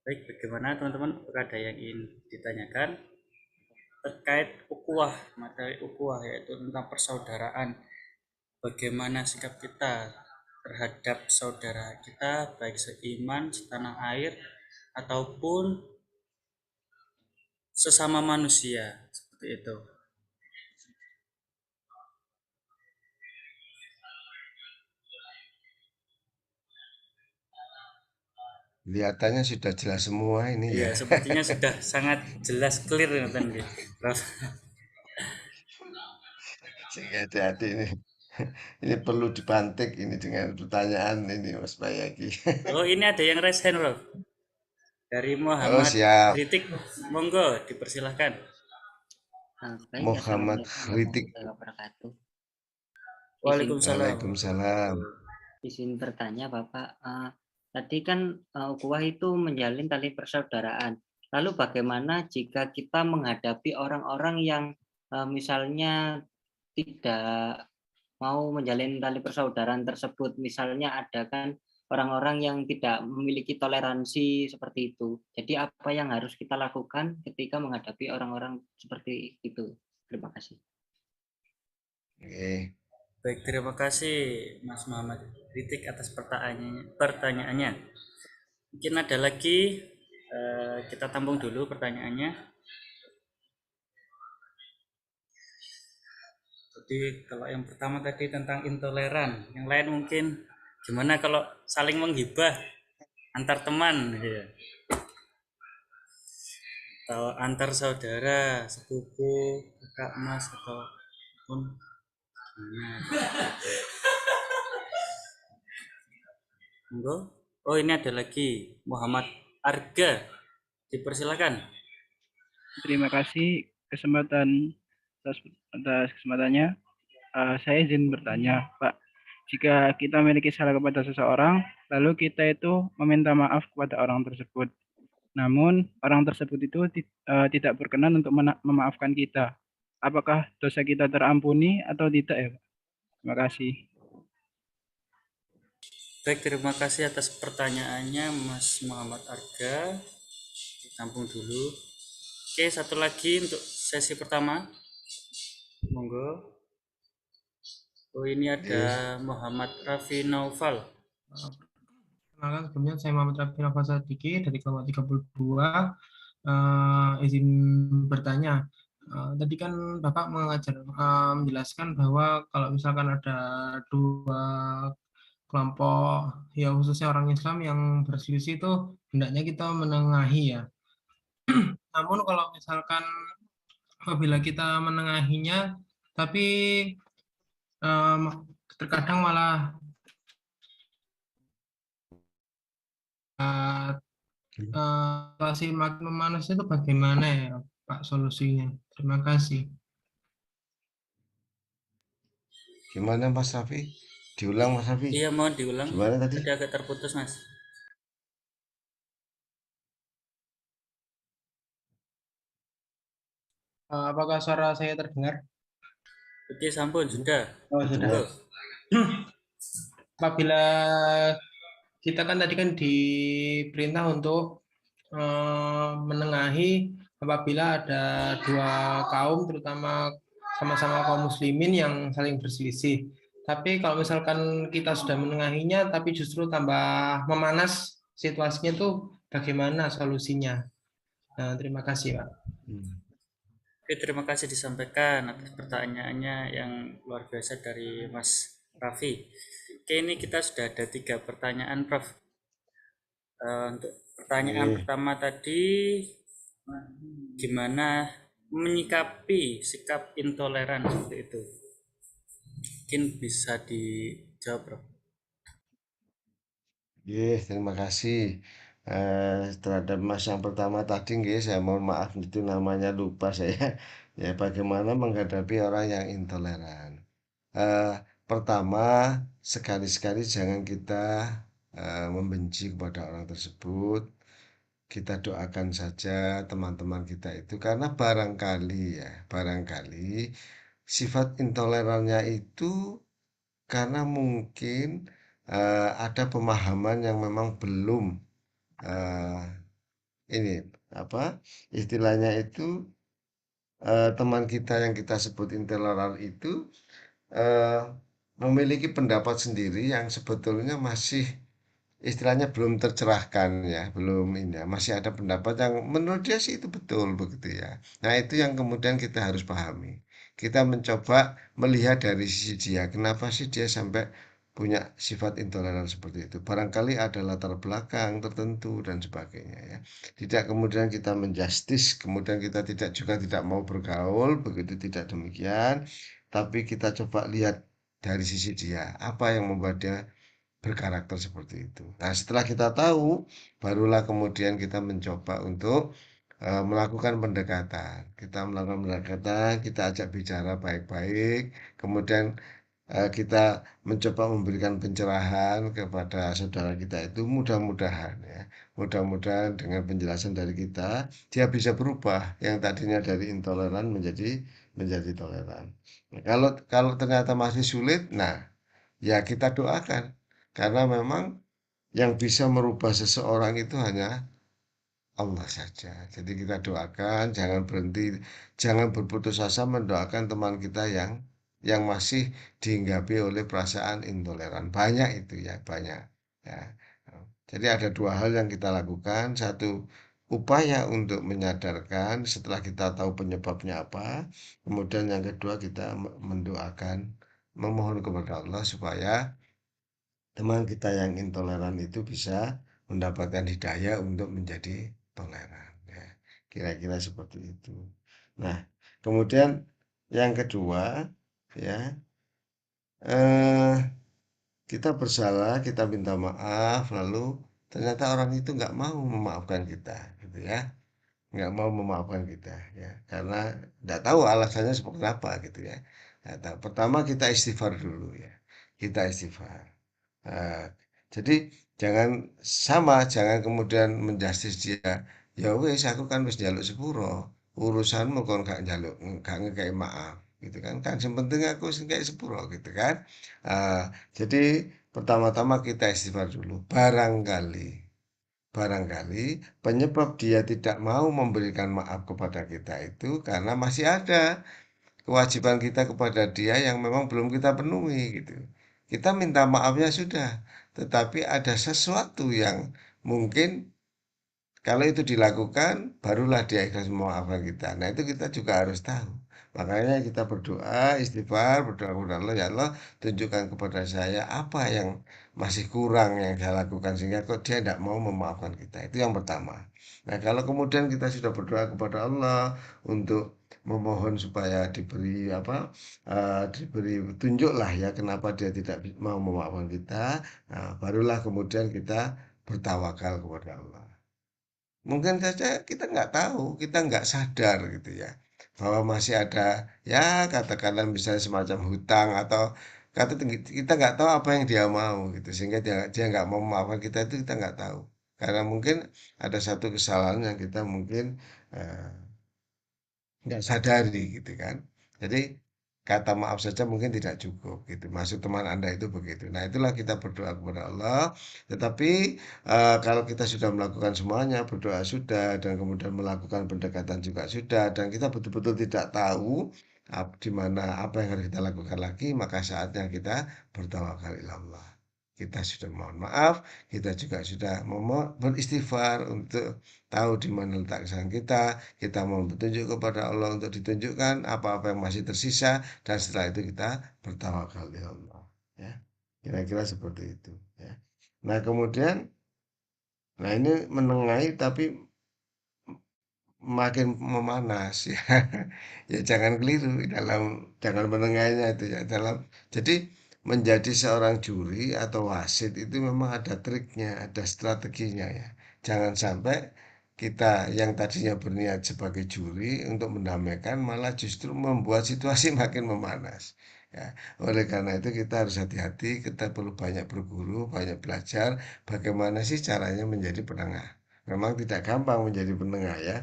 Speaker 2: Baik, bagaimana teman-teman? Apakah ada yang ingin ditanyakan terkait ukhuwah, materi ukhuwah yaitu tentang persaudaraan? Bagaimana sikap kita terhadap saudara kita, baik seiman, setanah air, ataupun sesama manusia, seperti itu.
Speaker 1: Kelihatannya sudah jelas semua ini
Speaker 2: Iya,
Speaker 1: ya.
Speaker 2: sepertinya sudah sangat jelas clear ngoten nggih. Prof.
Speaker 1: Sehingga hati-hati ini. Ini perlu dibantik ini dengan pertanyaan ini Mas Bayaki.
Speaker 2: Oh, ini ada yang raise hand, Prof. Dari
Speaker 1: Oh
Speaker 2: Muhammad
Speaker 1: siap,
Speaker 2: Ritik. Monggo, dipersilahkan.
Speaker 3: Baik,
Speaker 1: Muhammad
Speaker 3: Assalamualaikum
Speaker 1: Kritik.
Speaker 3: warahmatullahi wabarakatuh. Izin
Speaker 2: Waalaikumsalam.
Speaker 1: Waalaikumsalam.
Speaker 3: izin bertanya, Bapak. Tadi kan ukhuwah itu menjalin tali persaudaraan. Lalu bagaimana jika kita menghadapi orang-orang yang misalnya tidak mau menjalin tali persaudaraan tersebut? Misalnya ada kan orang-orang yang tidak memiliki toleransi seperti itu. Jadi apa yang harus kita lakukan ketika menghadapi orang-orang seperti itu? Terima kasih.
Speaker 1: Oke.
Speaker 2: Baik, terima kasih Mas Muhammad Ritik atas pertanyaannya. Mungkin ada lagi, kita tampung dulu pertanyaannya. Jadi kalau yang pertama tadi tentang intoleran, yang lain mungkin gimana kalau saling menghibah antar teman, ya. Atau antar saudara, sepupu, kakak, mas, atau pun gimana. Monggo. Oh, ini ada lagi Muhammad Arga. Dipersilakan.
Speaker 4: Terima kasih atas kesempatannya. Saya izin bertanya, Pak. Jika kita memiliki salah kepada seseorang, lalu kita itu meminta maaf kepada orang tersebut. Namun orang tersebut itu tidak berkenan untuk memaafkan kita. Apakah dosa kita terampuni atau tidak ya, Pak? Terima kasih.
Speaker 2: Baik, terima kasih atas pertanyaannya Mas Muhammad Arga. Ditampung dulu. Oke, satu lagi untuk sesi pertama. Monggo. Oh, ini ada Muhammad Raffi Naufal.
Speaker 5: Perkenalkan, sebelumnya saya Muhammad Rafi Rafa Sadiki dari kelompok 32. Izin bertanya, tadi kan Bapak menjelaskan bahwa kalau misalkan ada dua kelompok, ya khususnya orang Islam yang berselisih itu hendaknya kita menengahi ya. Namun kalau misalkan apabila kita menengahinya, tapi terkadang malah situasi makin memanas itu bagaimana ya Pak solusinya? Terima kasih.
Speaker 1: Gimana Mas Raffi? Diulang Mas Raffi.
Speaker 2: Iya, mohon diulang.
Speaker 1: Gimana tadi?
Speaker 2: Tadi agak terputus, Mas.
Speaker 5: Apakah suara saya terdengar?
Speaker 2: Oke, sampun sudah.
Speaker 5: Oh, sudah.
Speaker 2: Monggo.
Speaker 5: Apabila kita kan tadi kan diperintah untuk menengahi apabila ada dua kaum, terutama sama-sama kaum muslimin yang saling berselisih. Tapi kalau misalkan kita sudah menengahinya, tapi justru tambah memanas situasinya tuh bagaimana solusinya? Nah, terima kasih, Pak.
Speaker 2: Oke, terima kasih disampaikan atas pertanyaannya yang luar biasa dari Mas Raffi. Oke, ini kita sudah ada 3 pertanyaan, Prof. Untuk pertanyaan pertama tadi, gimana menyikapi sikap intoleran seperti itu? Mungkin bisa dijawab, Prof.
Speaker 1: Terima kasih terhadap Mas yang pertama tadi saya mohon maaf itu namanya lupa saya. Ya bagaimana menghadapi orang yang intoleran. Eh, Pertama, sekali-sekali jangan kita membenci kepada orang tersebut. Kita doakan saja teman-teman kita itu karena barangkali sifat intolerannya itu karena mungkin ada pemahaman yang memang belum eh, ini apa istilahnya itu teman kita yang kita sebut intoleran itu eh, memiliki pendapat sendiri yang sebetulnya masih istilahnya belum tercerahkan ya, belum ini ya, masih ada pendapat yang menurut dia sih itu betul begitu ya. Nah, itu yang kemudian kita harus pahami. Kita mencoba melihat dari sisi dia, kenapa sih dia sampai punya sifat intoleran seperti itu. Barangkali ada latar belakang tertentu dan sebagainya ya. Tidak kemudian kita menjustis, kemudian kita tidak mau bergaul, begitu tidak demikian, tapi kita coba lihat dari sisi dia, apa yang membuat dia berkarakter seperti itu. Nah, setelah kita tahu, barulah kemudian kita mencoba untuk melakukan pendekatan. Kita melakukan pendekatan, kita ajak bicara baik-baik, kemudian kita mencoba memberikan pencerahan kepada saudara kita itu mudah-mudahan ya. Mudah-mudahan dengan penjelasan dari kita, dia bisa berubah yang tadinya dari intoleran menjadi toleran. Nah, kalau ternyata masih sulit, nah ya kita doakan karena memang yang bisa merubah seseorang itu hanya Allah saja. Jadi kita doakan, jangan berhenti, jangan berputus asa mendoakan teman kita yang masih dihinggapi oleh perasaan intoleran. Banyak itu ya, banyak. Ya. Jadi ada dua hal yang kita lakukan. Satu, upaya untuk menyadarkan setelah kita tahu penyebabnya apa. Kemudian yang kedua kita mendoakan, memohon kepada Allah supaya teman kita yang intoleran itu bisa mendapatkan hidayah untuk menjadi toleran ya. Kira-kira seperti itu. Nah, kemudian yang kedua ya, eh, kita bersalah, kita minta maaf, lalu ternyata orang itu nggak mau memaafkan kita, gitu ya, nggak mau memaafkan kita, ya, karena nggak tahu alasannya seperti apa, gitu ya. Nggak tahu. Pertama kita istighfar dulu ya, kita istighfar. Nah, jadi jangan kemudian menjustis dia. Ya wes aku kan wis njaluk sepuro. Urusanmu kon gak njaluk, gak ngekei maaf gitu kan. Kan yang penting aku wis ngekei sepuro gitu kan. Ah, jadi pertama-tama kita istighfar dulu. Barangkali penyebab dia tidak mau memberikan maaf kepada kita itu karena masih ada kewajiban kita kepada dia yang memang belum kita penuhi gitu. Kita minta maafnya sudah, tetapi ada sesuatu yang mungkin kalau itu dilakukan, barulah dia ikhlas memaafkan kita. Nah, itu kita juga harus tahu. Makanya kita berdoa, istighfar, berdoa kepada Allah, ya Allah, tunjukkan kepada saya apa yang masih kurang yang saya lakukan sehingga kok dia tidak mau memaafkan kita. Itu yang pertama. Nah, kalau kemudian kita sudah berdoa kepada Allah untuk memohon supaya diberi diberi petunjuk lah ya kenapa dia tidak mau memaafkan kita. Nah, barulah kemudian kita bertawakal kepada Allah. Mungkin saja kita nggak tahu, kita nggak sadar gitu ya, bahwa masih ada ya katakanlah misalnya semacam hutang atau kita nggak tahu apa yang dia mau gitu, sehingga dia dia nggak mau memaafkan kita itu kita nggak tahu. Karena mungkin ada satu kesalahan yang kita mungkin eh, nggak sadari gitu kan. Jadi kata maaf saja mungkin tidak cukup gitu. Maksud teman Anda itu begitu. Nah, itulah kita berdoa kepada Allah. Tetapi kalau kita sudah melakukan semuanya, berdoa sudah dan kemudian melakukan pendekatan juga sudah dan kita betul-betul tidak tahu di mana apa yang harus kita lakukan lagi, maka saatnya kita bertawakal ilallah. Kita sudah mohon maaf, kita juga sudah beristighfar untuk tahu di mana letak kesalahan kita mau petunjuk kepada Allah untuk ditunjukkan apa-apa yang masih tersisa dan setelah itu kita bertawakal di Allah ya. Kira-kira seperti itu ya. Nah, kemudian nah ini menengahi tapi makin memanas ya. Ya jangan keliru jangan menengahinya itu ya dalam jadi menjadi seorang juri atau wasit itu memang ada triknya, ada strateginya ya. Jangan sampai kita yang tadinya berniat sebagai juri untuk mendamaikan malah justru membuat situasi makin memanas. Ya, oleh karena itu kita harus hati-hati, kita perlu banyak berguru, banyak belajar bagaimana sih caranya menjadi penengah. Memang tidak gampang menjadi penengah ya.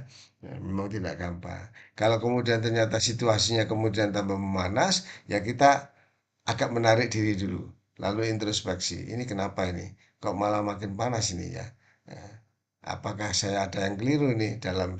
Speaker 1: Ya, memang tidak gampang. Kalau kemudian ternyata situasinya kemudian tambah memanas, ya kita agak menarik diri dulu, lalu introspeksi. Ini kenapa ini? Kok malah makin panas ini ya? Nah, apakah saya ada yang keliru nih dalam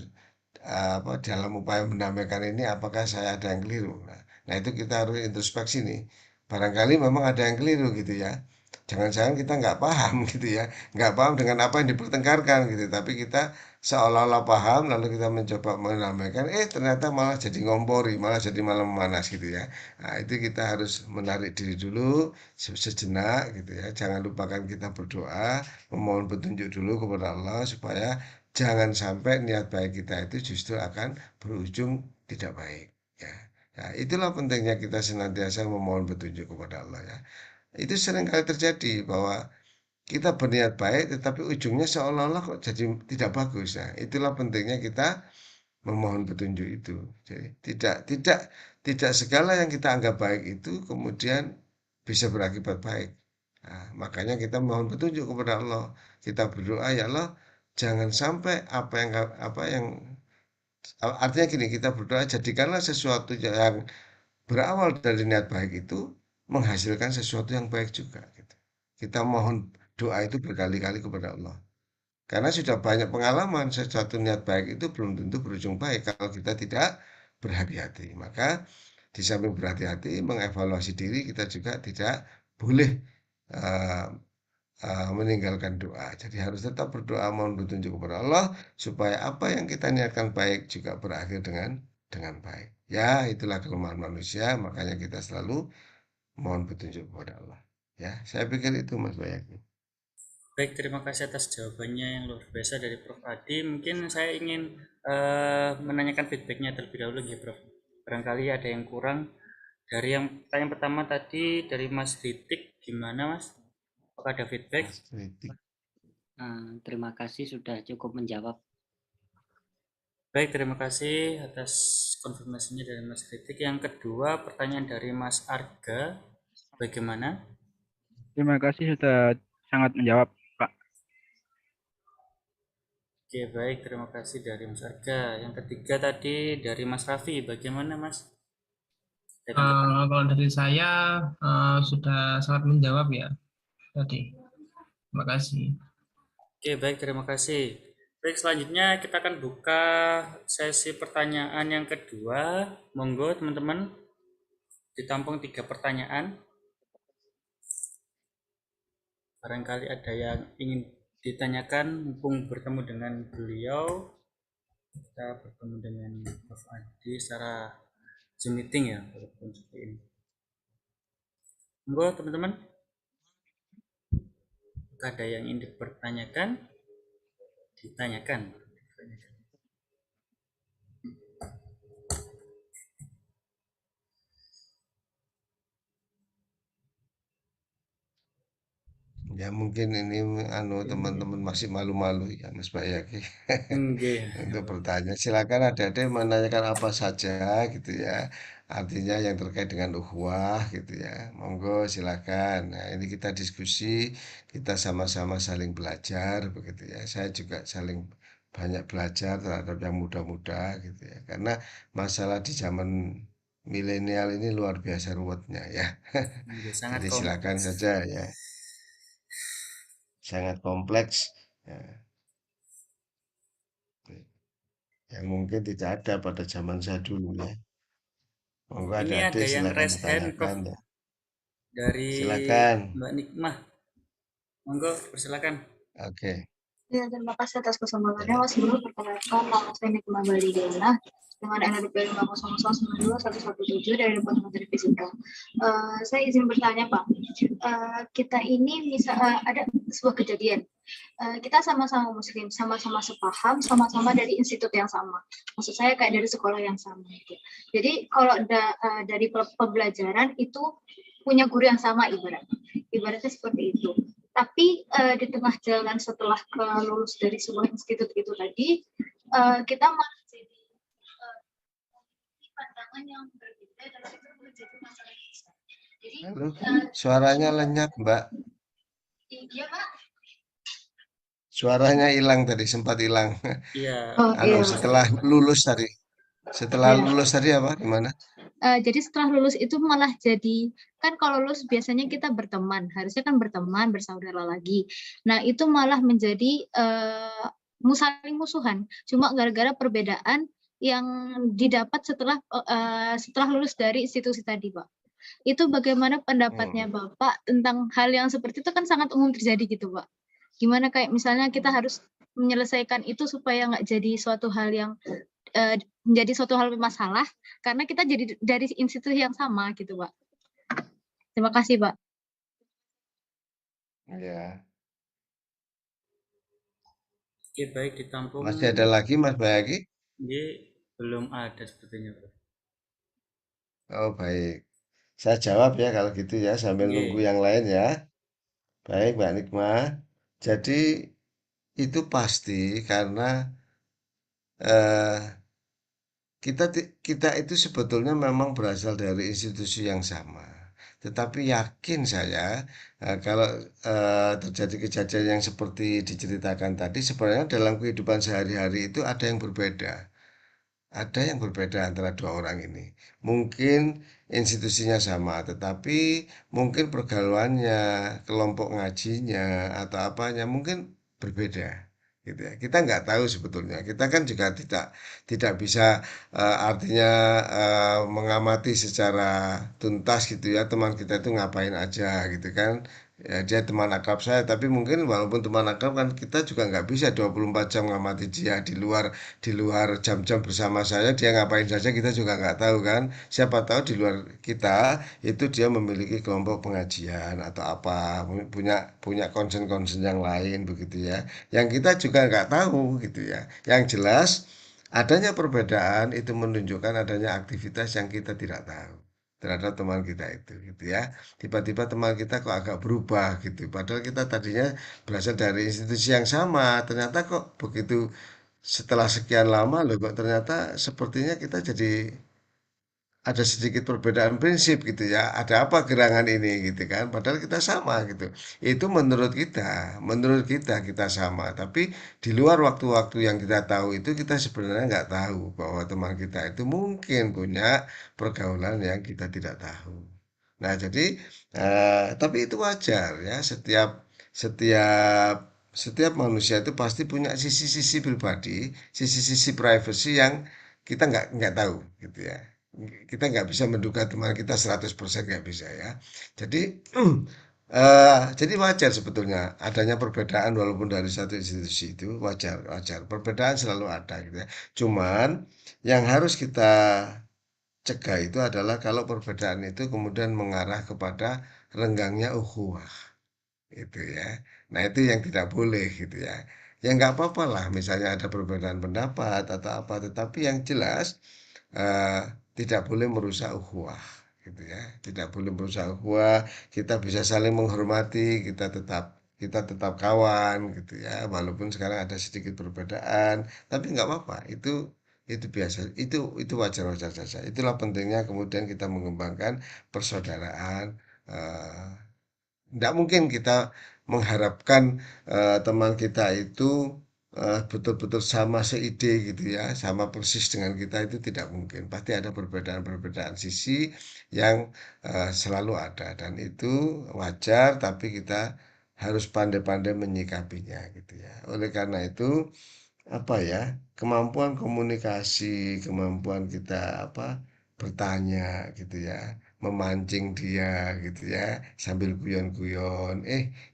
Speaker 1: upaya mendamaikan ini? Apakah saya ada yang keliru? Nah, itu kita harus introspeksi nih. Barangkali memang ada yang keliru gitu ya. Jangan-jangan kita nggak paham gitu ya, nggak paham dengan apa yang dipertengkarkan gitu. Tapi kita seolah-olah paham lalu kita mencoba menambahkan, ternyata malah jadi ngompori, malah jadi malah memanas gitu ya. Nah, itu kita harus menarik diri dulu sejenak gitu ya. Jangan lupakan kita berdoa, memohon petunjuk dulu kepada Allah supaya jangan sampai niat baik kita itu justru akan berujung tidak baik ya. Nah, itulah pentingnya kita senantiasa memohon petunjuk kepada Allah ya. Itu sering kali terjadi bahwa kita berniat baik tetapi ujungnya seolah-olah kok jadi tidak bagus. Nah, itulah pentingnya kita memohon petunjuk itu. Jadi tidak segala yang kita anggap baik itu kemudian bisa berakibat baik. Nah, makanya kita mohon petunjuk kepada Allah. Kita berdoa, ya Allah, jangan sampai apa yang artinya gini, kita berdoa jadikanlah sesuatu yang berawal dari niat baik itu menghasilkan sesuatu yang baik juga gitu. Kita mohon doa itu berkali-kali kepada Allah. Karena sudah banyak pengalaman sesuatu niat baik itu belum tentu berujung baik kalau kita tidak berhati-hati. Maka di samping berhati-hati, mengevaluasi diri, kita juga tidak boleh uh, meninggalkan doa. Jadi harus tetap berdoa mohon petunjuk kepada Allah supaya apa yang kita niatkan baik juga berakhir dengan baik. Ya, itulah kelemahan manusia, makanya kita selalu mohon petunjuk kepada Allah. Ya, saya pikir itu Mas Bayaki.
Speaker 2: Baik, terima kasih atas jawabannya yang luar biasa dari Prof. Adi. Mungkin saya ingin menanyakan feedbacknya terlebih dahulu ya, Prof. Barangkali ada yang kurang. Dari yang pertanyaan pertama tadi dari Mas Ritik, gimana Mas? Apakah ada feedback?
Speaker 1: Mas Kritik.
Speaker 3: Terima kasih sudah cukup menjawab.
Speaker 2: Baik, terima kasih atas konfirmasinya dari Mas Ritik. Yang kedua, pertanyaan dari Mas Arga, bagaimana?
Speaker 4: Terima kasih sudah sangat menjawab, Pak.
Speaker 2: Oke, baik, terima kasih dari Mas Arga. Yang ketiga tadi dari Mas Raffi, bagaimana Mas?
Speaker 5: Kalau dari saya sudah sangat menjawab ya tadi. Terima kasih.
Speaker 2: Oke, baik, terima kasih. Baik, selanjutnya kita akan buka sesi pertanyaan yang kedua. Monggo teman-teman, ditampung 3 pertanyaan. Barangkali ada yang ingin ditanyakan, mumpung bertemu dengan beliau. Kita bertemu dengan Prof. Adi secara Zoom meeting ya, walaupun seperti ini. Monggo teman-teman, ada yang ingin dipertanyakan, ditanyakan.
Speaker 1: Ya mungkin ini teman-teman masih malu-malu ya Mas Bayaki untuk bertanya. Silakan ada yang menanyakan apa saja gitu ya. Artinya yang terkait dengan ukhuwah gitu ya. Monggo silakan. Nah, ini kita diskusi, kita sama-sama saling belajar begitu ya. Saya juga saling banyak belajar terhadap yang muda-muda gitu ya. Karena masalah di zaman milenial ini luar biasa ruwetnya ya.
Speaker 2: Sangat
Speaker 1: Jadi silakan
Speaker 2: kompleks.
Speaker 1: saja ya. Sangat kompleks ya. Yang mungkin tidak ada pada zaman saya dulu ya. Monggo
Speaker 2: Ini
Speaker 1: adik-adik
Speaker 2: ada yang
Speaker 1: silakan
Speaker 2: raise hand, Prof.
Speaker 1: ditanyakan ya.
Speaker 2: Dari
Speaker 1: Silakan.
Speaker 2: Mbak Nikmah. Monggo, persilakan.
Speaker 1: Oke.
Speaker 6: Ya, terima kasih atas kesempatannya.
Speaker 1: Ya.
Speaker 6: Mas Guru, perkenalkan nama saya Nikmah Balidena dengan NRP 5009117 dari Departemen Teknik Fisika. Saya izin bertanya, Pak. Kita ini ada sebuah kejadian. Kita sama-sama Muslim, sama-sama sepaham, sama-sama dari institut yang sama. Maksud saya kayak dari sekolah yang sama. Gitu. Jadi kalau dari pembelajaran itu punya guru yang sama ibaratnya seperti itu. Tapi di tengah jalan setelah lulus dari sebuah institut itu tadi, kita malah jadi pandangan yang berbeda dan itu menjadi masalah besar. Jadi,
Speaker 1: halo, suaranya lenyap, Mbak.
Speaker 6: Iya, Pak.
Speaker 1: Suaranya hilang tadi, sempat hilang.
Speaker 2: Iya.
Speaker 1: Setelah lulus tadi. Setelah lulus tadi apa? Gimana?
Speaker 6: Jadi setelah lulus itu malah jadi, kan kalau lulus biasanya kita berteman, harusnya kan berteman, bersaudara lagi. Nah itu malah menjadi saling musuhan, cuma gara-gara perbedaan yang didapat setelah lulus dari institusi tadi, Pak. Itu bagaimana pendapatnya Bapak tentang hal yang seperti itu kan sangat umum terjadi gitu, Pak. Gimana kayak misalnya kita harus menyelesaikan itu supaya nggak jadi suatu hal yang menjadi suatu hal bermasalah karena kita jadi dari institusi yang sama gitu, Pak. Terima kasih, Pak.
Speaker 1: Ya.
Speaker 2: Oke, baik ditampung.
Speaker 1: Masih ada lagi Mas Bayaki?
Speaker 2: Ini belum ada sepertinya, Pak.
Speaker 1: Oh, baik. Saya jawab ya kalau gitu ya sambil nunggu
Speaker 2: Oke.
Speaker 1: yang lain ya. Baik, Mbak Nikma. Jadi itu pasti karena eh, kita itu sebetulnya memang berasal dari institusi yang sama. Tetapi yakin saya kalau terjadi kejadian yang seperti diceritakan tadi, sebenarnya dalam kehidupan sehari-hari itu ada yang berbeda. Ada yang berbeda antara dua orang ini. Mungkin institusinya sama, tetapi mungkin pergaulannya, kelompok ngajinya, atau apanya mungkin berbeda. Gitu ya. Kita nggak tahu sebetulnya. Kita kan juga tidak bisa artinya mengamati secara tuntas gitu ya teman kita itu ngapain aja gitu kan. Ya, dia teman akrab saya, tapi mungkin walaupun teman akrab kan kita juga nggak bisa 24 jam ngamati dia di luar jam-jam bersama saya dia ngapain saja kita juga nggak tahu kan, siapa tahu di luar kita itu dia memiliki kelompok pengajian atau apa, punya punya concern-concern yang lain begitu ya, yang kita juga nggak tahu gitu ya. Yang jelas adanya perbedaan itu menunjukkan adanya aktivitas yang kita tidak tahu terhadap teman kita itu gitu ya. Tiba-tiba teman kita kok agak berubah gitu, padahal kita tadinya berasal dari institusi yang sama, ternyata kok begitu setelah sekian lama loh kok ternyata sepertinya kita jadi ada sedikit perbedaan prinsip gitu ya. Ada apa gerangan ini gitu kan? Padahal kita sama gitu. Itu menurut kita kita sama. Tapi di luar waktu-waktu yang kita tahu itu kita sebenarnya nggak tahu bahwa teman kita itu mungkin punya pergaulan yang kita tidak tahu. Nah, jadi tapi itu wajar ya. Setiap setiap manusia itu pasti punya sisi-sisi pribadi, sisi-sisi privacy yang kita nggak tahu gitu ya. Kita nggak bisa menduga teman kita 100% nggak bisa ya. Jadi jadi wajar sebetulnya adanya perbedaan walaupun dari satu institusi itu wajar wajar. Perbedaan selalu ada gitu ya. Cuman yang harus kita cegah itu adalah kalau perbedaan itu kemudian mengarah kepada renggangnya ukhuwah itu ya. Nah itu yang tidak boleh gitu ya. Ya nggak apa-apa lah misalnya ada perbedaan pendapat atau apa, tetapi yang jelas eh, tidak boleh merusak ukhuwah gitu ya. Tidak boleh merusak ukhuwah, kita bisa saling menghormati, kita tetap kawan gitu ya. Walaupun sekarang ada sedikit perbedaan, tapi nggak apa-apa. Itu biasa, itu wajar-wajar saja. Itulah pentingnya kemudian kita mengembangkan persaudaraan. eh, Nggak mungkin kita mengharapkan teman kita itu betul-betul sama seide gitu ya, sama persis dengan kita itu tidak mungkin. Pasti ada perbedaan-perbedaan sisi yang selalu ada dan itu wajar, tapi kita harus pandai-pandai menyikapinya gitu ya. Oleh karena itu apa ya, kemampuan komunikasi, kemampuan kita apa bertanya gitu ya, memancing dia gitu ya, sambil guyon-guyon,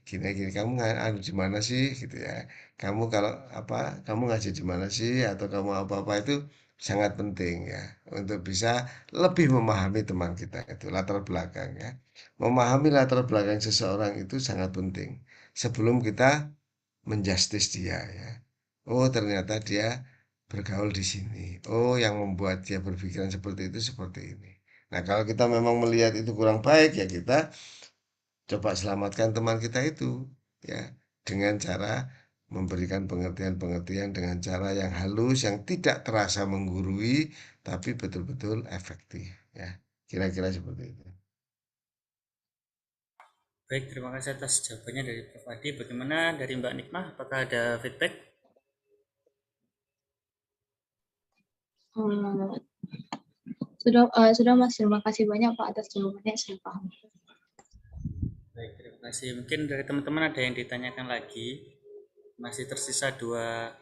Speaker 1: gini gini kamu anu di mana sih gitu ya, kamu kalau apa kamu ngaji di mana sih atau kamu apa-apa itu sangat penting ya untuk bisa lebih memahami teman kita itu latar belakang ya. Memahami latar belakang seseorang itu sangat penting sebelum kita menjustis dia ya. Oh, ternyata dia bergaul di sini. Oh, yang membuat dia berpikiran seperti itu seperti ini. Nah, kalau kita memang melihat itu kurang baik ya kita coba selamatkan teman kita itu ya dengan cara memberikan pengertian-pengertian dengan cara yang halus yang tidak terasa menggurui tapi betul-betul efektif ya. Kira-kira seperti itu.
Speaker 2: Baik, terima kasih atas jawabannya dari Prof. Adi. Bagaimana dari Mbak Nikmah? Apakah ada feedback?
Speaker 6: Hmm, sudah Mas, terima kasih banyak Pak atas jawabannya, saya paham.
Speaker 2: Baik, terima kasih. Mungkin dari teman-teman ada yang ditanyakan lagi. Masih tersisa 2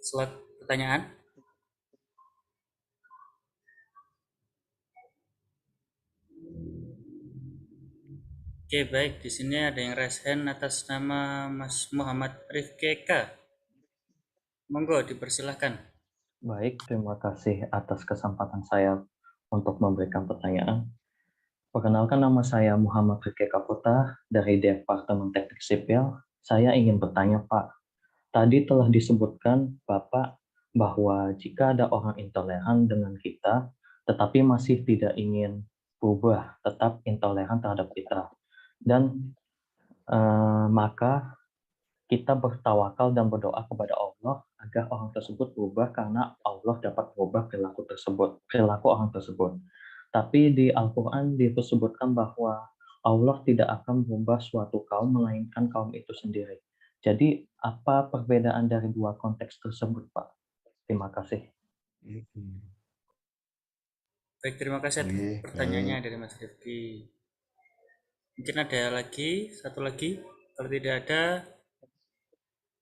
Speaker 2: slot pertanyaan. Oke, baik. Di sini ada yang raise hand atas nama Mas Muhammad Rifkeka. Monggo dipersilahkan.
Speaker 7: Baik, terima kasih atas kesempatan saya untuk memberikan pertanyaan. Perkenalkan, nama saya Muhammad Rifki Kaputa dari Departemen Teknik Sipil. Saya ingin bertanya, Pak. Tadi telah disebutkan Bapak bahwa jika ada orang intoleran dengan kita, tetapi masih tidak ingin berubah, tetap intoleran terhadap kita. Dan maka kita bertawakal dan berdoa kepada Allah agar orang tersebut berubah karena Allah dapat berubah perilaku orang tersebut. Tapi di Al-Quran disebutkan bahwa Allah tidak akan berubah suatu kaum melainkan kaum itu sendiri. Jadi apa perbedaan dari dua konteks tersebut, Pak? Terima kasih.
Speaker 2: Baik, terima kasih atas
Speaker 1: Baik,
Speaker 2: pertanyaannya
Speaker 1: baik.
Speaker 2: dari Mas Rifki. Mungkin ada lagi, satu lagi. Kalau tidak ada,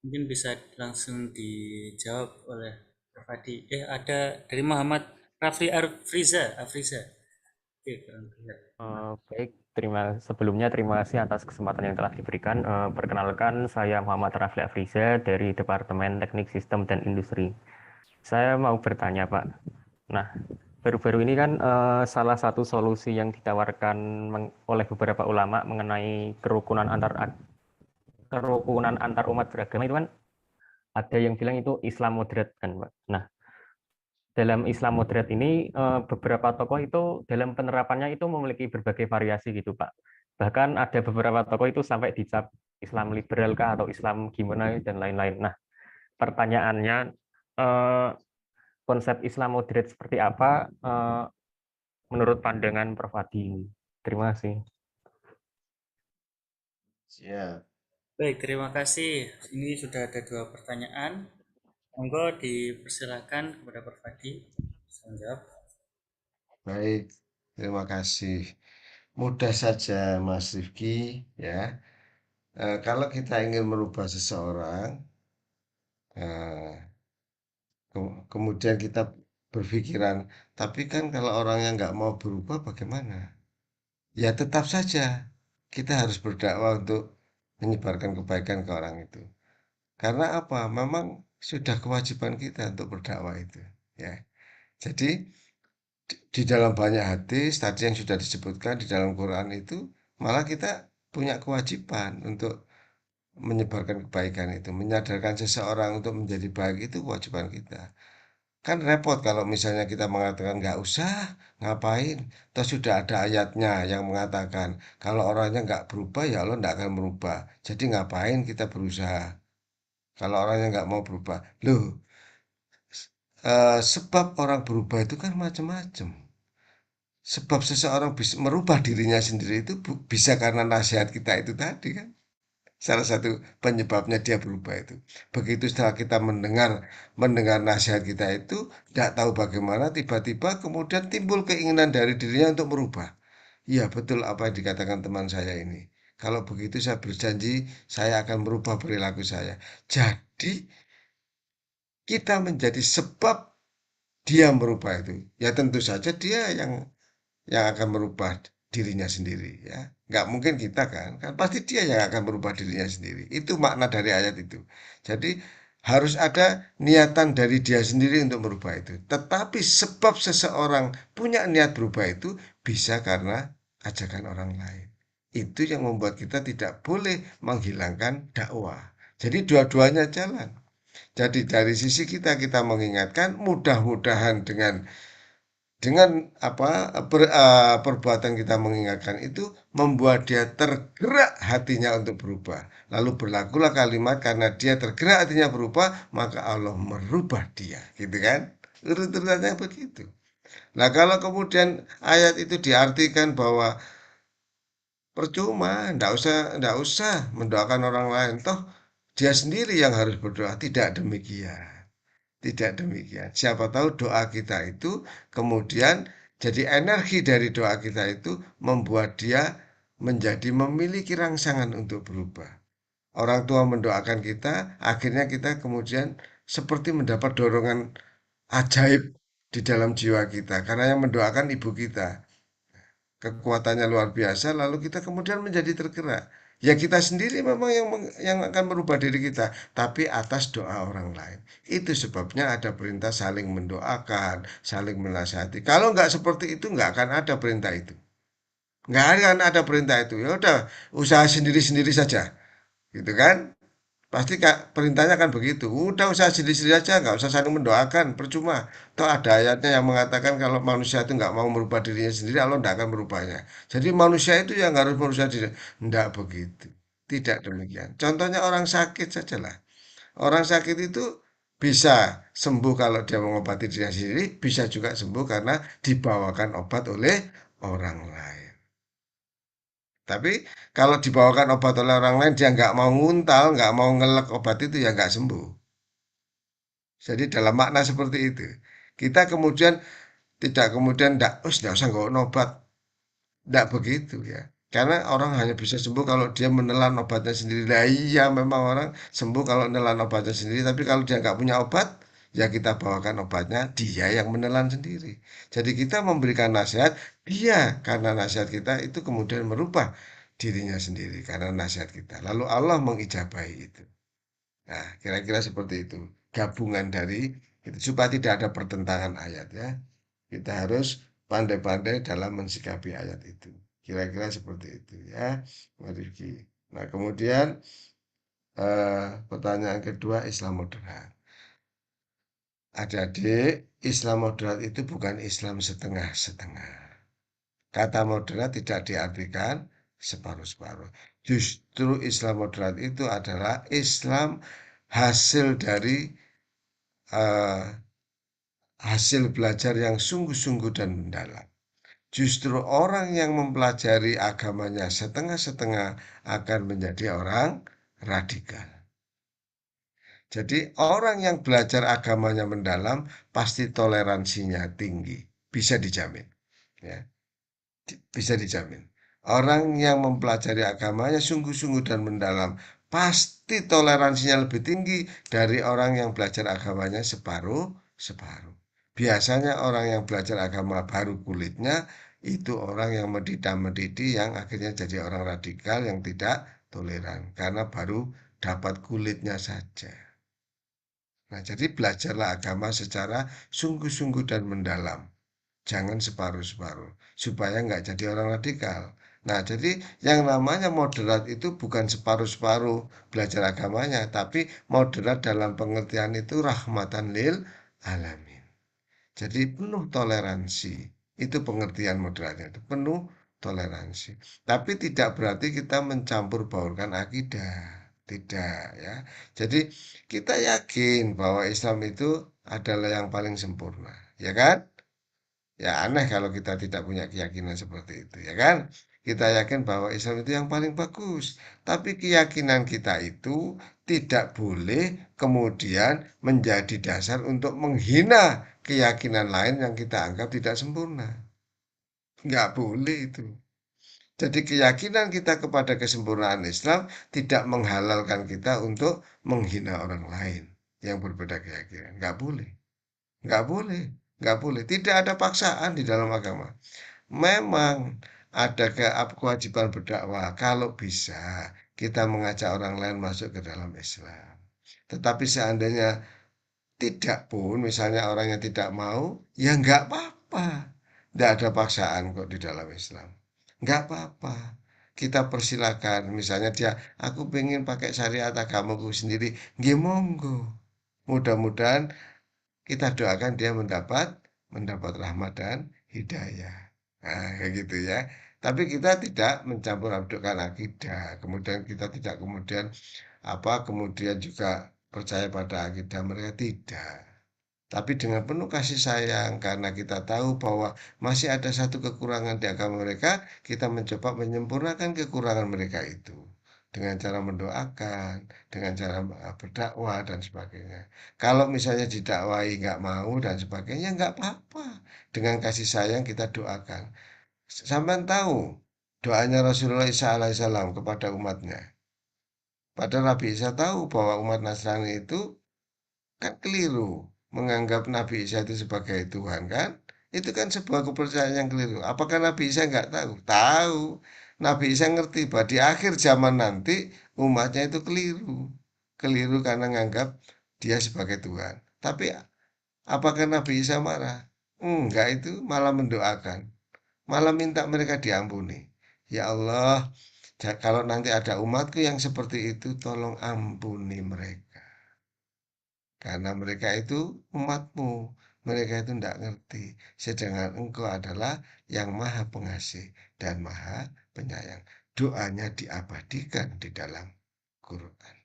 Speaker 2: mungkin bisa langsung dijawab oleh Prof. Hadi. Ada dari Muhammad Rafli Afriza. Oke, kurang lihat.
Speaker 8: Baik, sebelumnya terima kasih atas kesempatan yang telah diberikan. Perkenalkan, saya Muhammad Rafli Afriza dari Departemen Teknik Sistem dan Industri. Saya mau bertanya, Pak. Nah, baru-baru ini kan salah satu solusi yang ditawarkan oleh beberapa ulama mengenai kerukunan antar umat beragama itu kan ada yang bilang itu Islam moderat kan, Pak. Nah, dalam Islam moderat ini beberapa tokoh itu dalam penerapannya itu memiliki berbagai variasi gitu, Pak. Bahkan ada beberapa tokoh itu sampai dicap Islam liberal kah atau Islam gimana dan lain-lain. Nah, pertanyaannya konsep Islam moderat seperti apa menurut pandangan Prof. Hadi? Terima kasih.
Speaker 1: Siap.
Speaker 2: Baik, terima kasih. Ini sudah ada 2 pertanyaan. Monggo dipersilakan kepada Prof. Hadi bisa menjawab.
Speaker 1: Baik, terima kasih. Mudah saja, Mas Rifki, ya. Kalau kita ingin merubah seseorang, kemudian kita berpikiran, tapi kan kalau orangnya nggak mau berubah, bagaimana? Ya tetap saja kita harus berdakwah untuk menyebarkan kebaikan ke orang itu. Karena apa? Memang sudah kewajiban kita untuk berdakwah itu, ya. Jadi di dalam banyak hadis tadi yang sudah disebutkan di dalam Quran itu malah kita punya kewajiban untuk menyebarkan kebaikan itu, menyadarkan seseorang untuk menjadi baik itu kewajiban kita. Kan repot kalau misalnya kita mengatakan nggak usah, ngapain? Toh sudah ada ayatnya yang mengatakan kalau orangnya nggak berubah ya Allah nggak akan merubah. Jadi ngapain kita berusaha? Kalau orangnya nggak mau berubah, loh, sebab orang berubah itu kan macam-macam. Sebab seseorang bisa merubah dirinya sendiri itu bisa karena nasihat kita itu tadi kan. Salah satu penyebabnya dia berubah itu. Begitu setelah kita mendengar nasihat kita itu, tidak tahu bagaimana tiba-tiba kemudian timbul keinginan dari dirinya untuk merubah. Iya betul apa yang dikatakan teman saya ini. Kalau begitu saya berjanji saya akan merubah perilaku saya. Jadi kita menjadi sebab dia merubah itu. Ya tentu saja dia yang akan merubah dirinya sendiri ya. Nggak mungkin kita kan pasti dia yang akan merubah dirinya sendiri. Itu makna dari ayat itu. Jadi harus ada niatan dari dia sendiri untuk merubah itu. Tetapi sebab seseorang punya niat berubah itu bisa karena ajakan orang lain. Itu yang membuat kita tidak boleh menghilangkan dakwah. Jadi dua-duanya jalan. Jadi dari sisi kita mengingatkan mudah-mudahan dengan perbuatan kita mengingatkan itu membuat dia tergerak hatinya untuk berubah. Lalu berlakulah kalimat karena dia tergerak hatinya berubah, maka Allah merubah dia, gitu kan? Urut-urutannya begitu. Nah, kalau kemudian ayat itu diartikan bahwa percuma, ndak usah mendoakan orang lain, toh dia sendiri yang harus berdoa. Tidak demikian. Tidak demikian. Siapa tahu doa kita itu kemudian jadi energi dari doa kita itu membuat dia menjadi memiliki rangsangan untuk berubah. Orang tua mendoakan kita, akhirnya kita kemudian seperti mendapat dorongan ajaib di dalam jiwa kita karena yang mendoakan ibu kita. Kekuatannya luar biasa, lalu kita kemudian menjadi tergerak. Ya kita sendiri memang yang akan merubah diri kita, tapi atas doa orang lain. Itu sebabnya ada perintah saling mendoakan, saling menasihati. Kalau nggak seperti itu, nggak akan ada perintah itu. Nggak akan ada perintah itu. Ya udah, usaha sendiri-sendiri saja, gitu kan? Pasti perintahnya kan begitu. Udah usaha sendiri-sendiri aja, nggak usah saling mendoakan, percuma. Toh ada ayatnya yang mengatakan kalau manusia itu nggak mau merubah dirinya sendiri, Allah nggak akan merubahnya. Jadi manusia itu yang harus merubah diri. Nggak begitu. Tidak demikian. Contohnya orang sakit sajalah. Orang sakit itu bisa sembuh kalau dia mengobati dirinya sendiri, bisa juga sembuh karena dibawakan obat oleh orang lain. Tapi kalau dibawakan obat oleh orang lain, dia nggak mau nguntal, nggak mau ngelek obat itu, ya nggak sembuh. Jadi dalam makna seperti itu. Kita kemudian tidak kemudian nggak usah nggak obat. Nggak begitu ya. Karena orang hanya bisa sembuh kalau dia menelan obatnya sendiri. Nah iya memang orang sembuh kalau menelan obatnya sendiri. Tapi kalau dia nggak punya obat, ya kita bawakan obatnya, dia yang menelan sendiri. Jadi kita memberikan nasihat, dia karena nasihat kita itu kemudian merubah dirinya sendiri karena nasihat kita. Lalu Allah mengijabahi itu. Nah, kira-kira seperti itu. Gabungan dari itu supaya tidak ada pertentangan ayat ya. Kita harus pandai-pandai dalam mensikapi ayat itu. Kira-kira seperti itu ya, Mas Rifki. Nah, kemudian pertanyaan kedua, Islam moderat. Adik-adik, Islam moderat itu bukan Islam setengah-setengah. Kata moderat tidak diartikan separuh-separuh. Justru Islam moderat itu adalah Islam hasil dari hasil belajar yang sungguh-sungguh dan mendalam. Justru orang yang mempelajari agamanya setengah-setengah akan menjadi orang radikal. Jadi orang yang belajar agamanya mendalam pasti toleransinya tinggi, bisa dijamin. Ya, bisa dijamin. Orang yang mempelajari agamanya sungguh-sungguh dan mendalam pasti toleransinya lebih tinggi dari orang yang belajar agamanya separuh-separuh. Biasanya orang yang belajar agama baru kulitnya itu orang yang mendidik yang akhirnya jadi orang radikal yang tidak toleran karena baru dapat kulitnya saja. Nah, jadi belajarlah agama secara sungguh-sungguh dan mendalam. Jangan separuh-separuh, supaya nggak jadi orang radikal. Nah, jadi yang namanya moderat itu bukan separuh-separuh belajar agamanya, tapi moderat dalam pengertian itu rahmatan lil alamin. Jadi penuh toleransi. Itu pengertian moderatnya itu penuh toleransi. Tapi tidak berarti kita mencampur baurkan akidah. Tidak ya. Jadi kita yakin bahwa Islam itu adalah yang paling sempurna, ya kan? Ya aneh kalau kita tidak punya keyakinan seperti itu, ya kan? Kita yakin bahwa Islam itu yang paling bagus. Tapi keyakinan kita itu tidak boleh kemudian menjadi dasar untuk menghina keyakinan lain yang kita anggap tidak sempurna. Nggak boleh itu. Jadi keyakinan kita kepada kesempurnaan Islam tidak menghalalkan kita untuk menghina orang lain yang berbeda keyakinan. Nggak boleh. Nggak boleh. Nggak boleh. Tidak ada paksaan di dalam agama. Memang ada kewajiban berdakwah kalau bisa kita mengajak orang lain masuk ke dalam Islam. Tetapi seandainya tidak pun, misalnya orang yang tidak mau, ya nggak apa-apa. Nggak ada paksaan kok di dalam Islam. Nggak apa-apa. Kita persilakan, misalnya dia, aku pengen pakai syariat agamaku sendiri, nggih monggo. Mudah-mudahan kita doakan dia mendapat rahmat dan hidayah. Nah, kayak gitu ya. Tapi kita tidak mencampur adukan akidah. Kemudian kita tidak kemudian juga percaya pada akidah mereka tidak. Tapi dengan penuh kasih sayang karena kita tahu bahwa masih ada satu kekurangan di agama mereka, kita mencoba menyempurnakan kekurangan mereka itu dengan cara mendoakan, dengan cara berdakwah dan sebagainya. Kalau misalnya didakwahi nggak mau dan sebagainya, nggak apa-apa. Dengan kasih sayang kita doakan. Sampai tahu doanya Rasulullah Isa alaihissalam kepada umatnya. Padahal Nabi Isa tahu bahwa umat Nasrani itu kan keliru menganggap Nabi Isa itu sebagai Tuhan kan? Itu kan sebuah kepercayaan yang keliru. Apakah Nabi Isa nggak tahu? Tahu. Nabi Isa ngerti bahwa di akhir zaman nanti umatnya itu keliru. Keliru karena nganggap dia sebagai Tuhan. Tapi apakah Nabi Isa marah? Enggak, itu malah mendoakan. Malah minta mereka diampuni. Ya Allah, kalau nanti ada umatku yang seperti itu, tolong ampuni mereka. Karena mereka itu umatmu. Mereka itu tidak ngerti. Sedangkan engkau adalah yang maha pengasih dan maha penyayang. Doanya diabadikan di dalam Quran.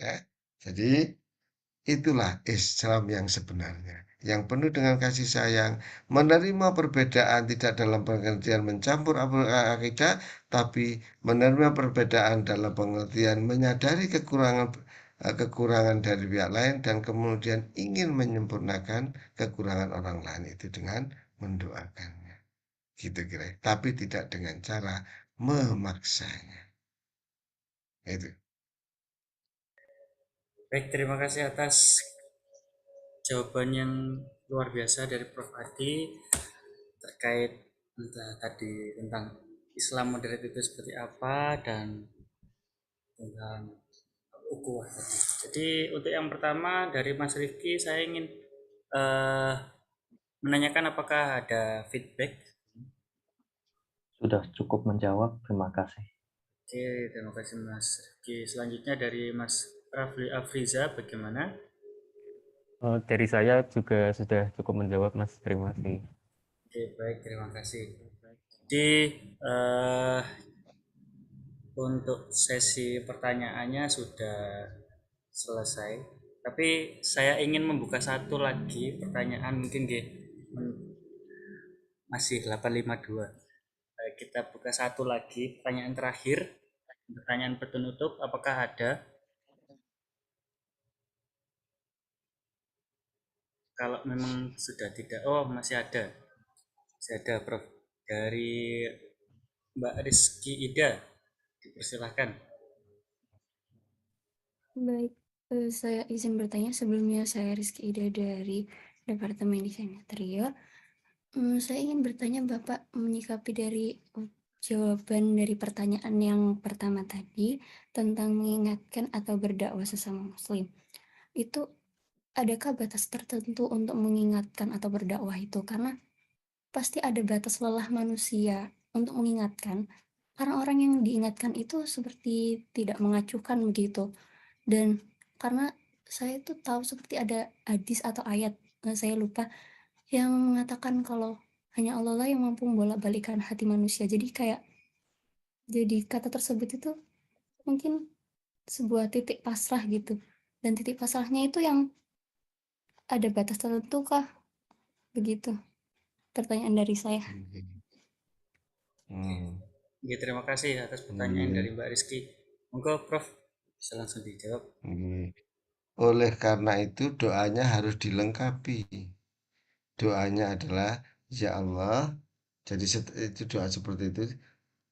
Speaker 1: Ya. Jadi itulah Islam yang sebenarnya. Yang penuh dengan kasih sayang, menerima perbedaan tidak dalam pengertian mencampur akidah, tapi menerima perbedaan dalam pengertian menyadari kekurangan dari pihak lain dan kemudian ingin menyempurnakan kekurangan orang lain itu dengan mendoakannya. Gitu kira. Tapi tidak dengan cara memaksanya. Itu.
Speaker 2: Baik, terima kasih atas jawaban yang luar biasa dari Prof. Adi terkait tadi tentang Islam modern itu seperti apa dan tentang ukhuwah tadi. Jadi untuk yang pertama dari Mas Rifki, saya ingin menanyakan apakah ada feedback.
Speaker 7: Sudah cukup menjawab, terima kasih.
Speaker 2: Oke, terima kasih Mas Rifki. Selanjutnya dari Mas Rafli Afriza, bagaimana?
Speaker 8: Dari saya juga sudah cukup menjawab, Mas. Terima kasih.
Speaker 2: Oke, baik, terima kasih. Jadi untuk sesi pertanyaannya sudah selesai. Tapi saya ingin membuka satu lagi pertanyaan, mungkin masih 852. Kita buka satu lagi pertanyaan terakhir, pertanyaan penutup. Apakah ada? Kalau memang sudah tidak, oh masih ada, Prof. Dari Mbak Rizky Ida, dipersilahkan.
Speaker 9: Baik, saya izin bertanya. Sebelumnya saya Rizky Ida dari Departemen Desain Interior. Saya ingin bertanya, Bapak menyikapi dari jawaban dari pertanyaan yang pertama tadi tentang mengingatkan atau berdakwah sesama Muslim. Itu adakah batas tertentu untuk mengingatkan atau berdakwah itu? Karena pasti ada batas lelah manusia untuk mengingatkan, karena orang yang diingatkan itu seperti tidak mengacuhkan begitu. Dan karena saya itu tahu seperti ada hadis atau ayat, saya lupa, yang mengatakan kalau hanya Allah lah yang mampu membolak-balikkan hati manusia. Jadi kata tersebut itu mungkin sebuah titik pasrah gitu. Dan titik pasrahnya itu yang ada batas tertentu kah? Begitu pertanyaan dari saya.
Speaker 2: Ya, terima kasih atas pertanyaan dari Mbak Rizky. Monggo Prof, bisa langsung dijawab.
Speaker 1: Oleh karena itu doanya harus dilengkapi. Doanya adalah, ya Allah, jadi itu doa seperti itu,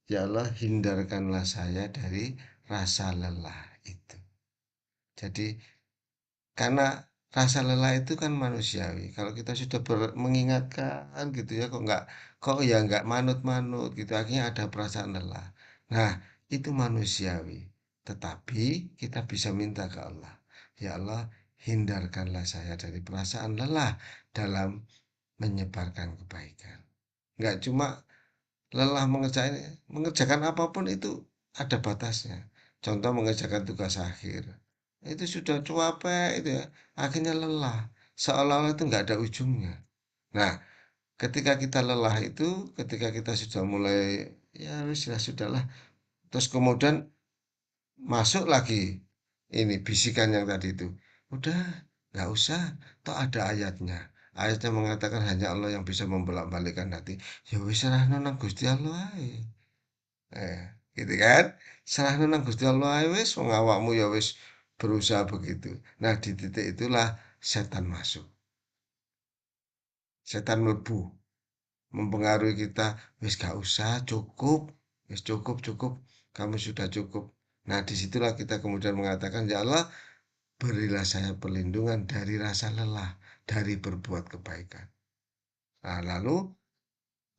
Speaker 1: ya Allah hindarkanlah saya dari rasa lelah itu. Jadi karena rasa lelah itu kan manusiawi. Kalau kita sudah mengingatkan gitu ya, kok ya nggak manut-manut gitu, akhirnya ada perasaan lelah. Nah, itu manusiawi. Tetapi kita bisa minta ke Allah, ya Allah hindarkanlah saya dari perasaan lelah dalam menyebarkan kebaikan. Nggak cuma lelah mengerjakan apapun itu ada batasnya. Contoh mengerjakan tugas akhir. Itu sudah capek itu ya. Akhirnya lelah. Seolah-olah itu nggak ada ujungnya. Nah, ketika kita lelah itu, ketika kita sudah mulai, ya sudahlah. Terus kemudian masuk lagi ini bisikan yang tadi itu. Udah, nggak usah. Toh ada ayatnya. Ayatnya mengatakan hanya Allah yang bisa membolak-balikkan hati. Ya wis serahno nang Gusti Allah ae. Gitu kan? Serahno nang Gusti Allah ae wis wong awakmu ya wis berusaha begitu. Nah, di titik itulah setan masuk. Setan melebu, mempengaruhi kita, wis gak usah, cukup, wis cukup, cukup, kamu sudah cukup. Nah, disitulah kita kemudian mengatakan, ya Allah, berilah saya perlindungan dari rasa lelah, dari berbuat kebaikan. Nah, lalu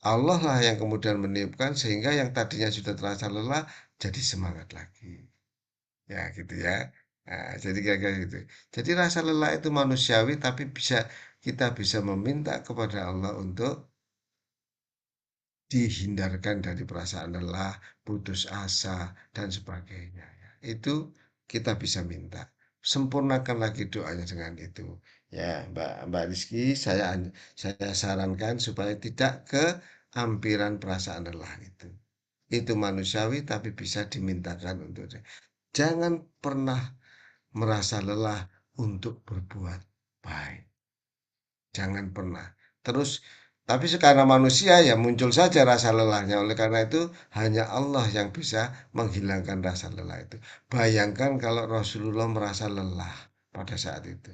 Speaker 1: Allah lah yang kemudian meniupkan sehingga yang tadinya sudah terasa lelah jadi semangat lagi. Ya gitu ya. Nah, jadi kira-kira gitu. Jadi rasa lelah itu manusiawi tapi kita bisa meminta kepada Allah untuk dihindarkan dari perasaan lelah, putus asa dan sebagainya. Itu kita bisa minta. Sempurnakan lagi doanya dengan itu. Ya, Mbak Rizky, saya sarankan supaya tidak keampiran perasaan lelah itu. Itu manusiawi tapi bisa dimintakan untuk jangan pernah merasa lelah untuk berbuat baik. Jangan pernah. Terus, tapi karena manusia ya muncul saja rasa lelahnya. Oleh karena itu, hanya Allah yang bisa menghilangkan rasa lelah itu. Bayangkan kalau Rasulullah merasa lelah pada saat itu.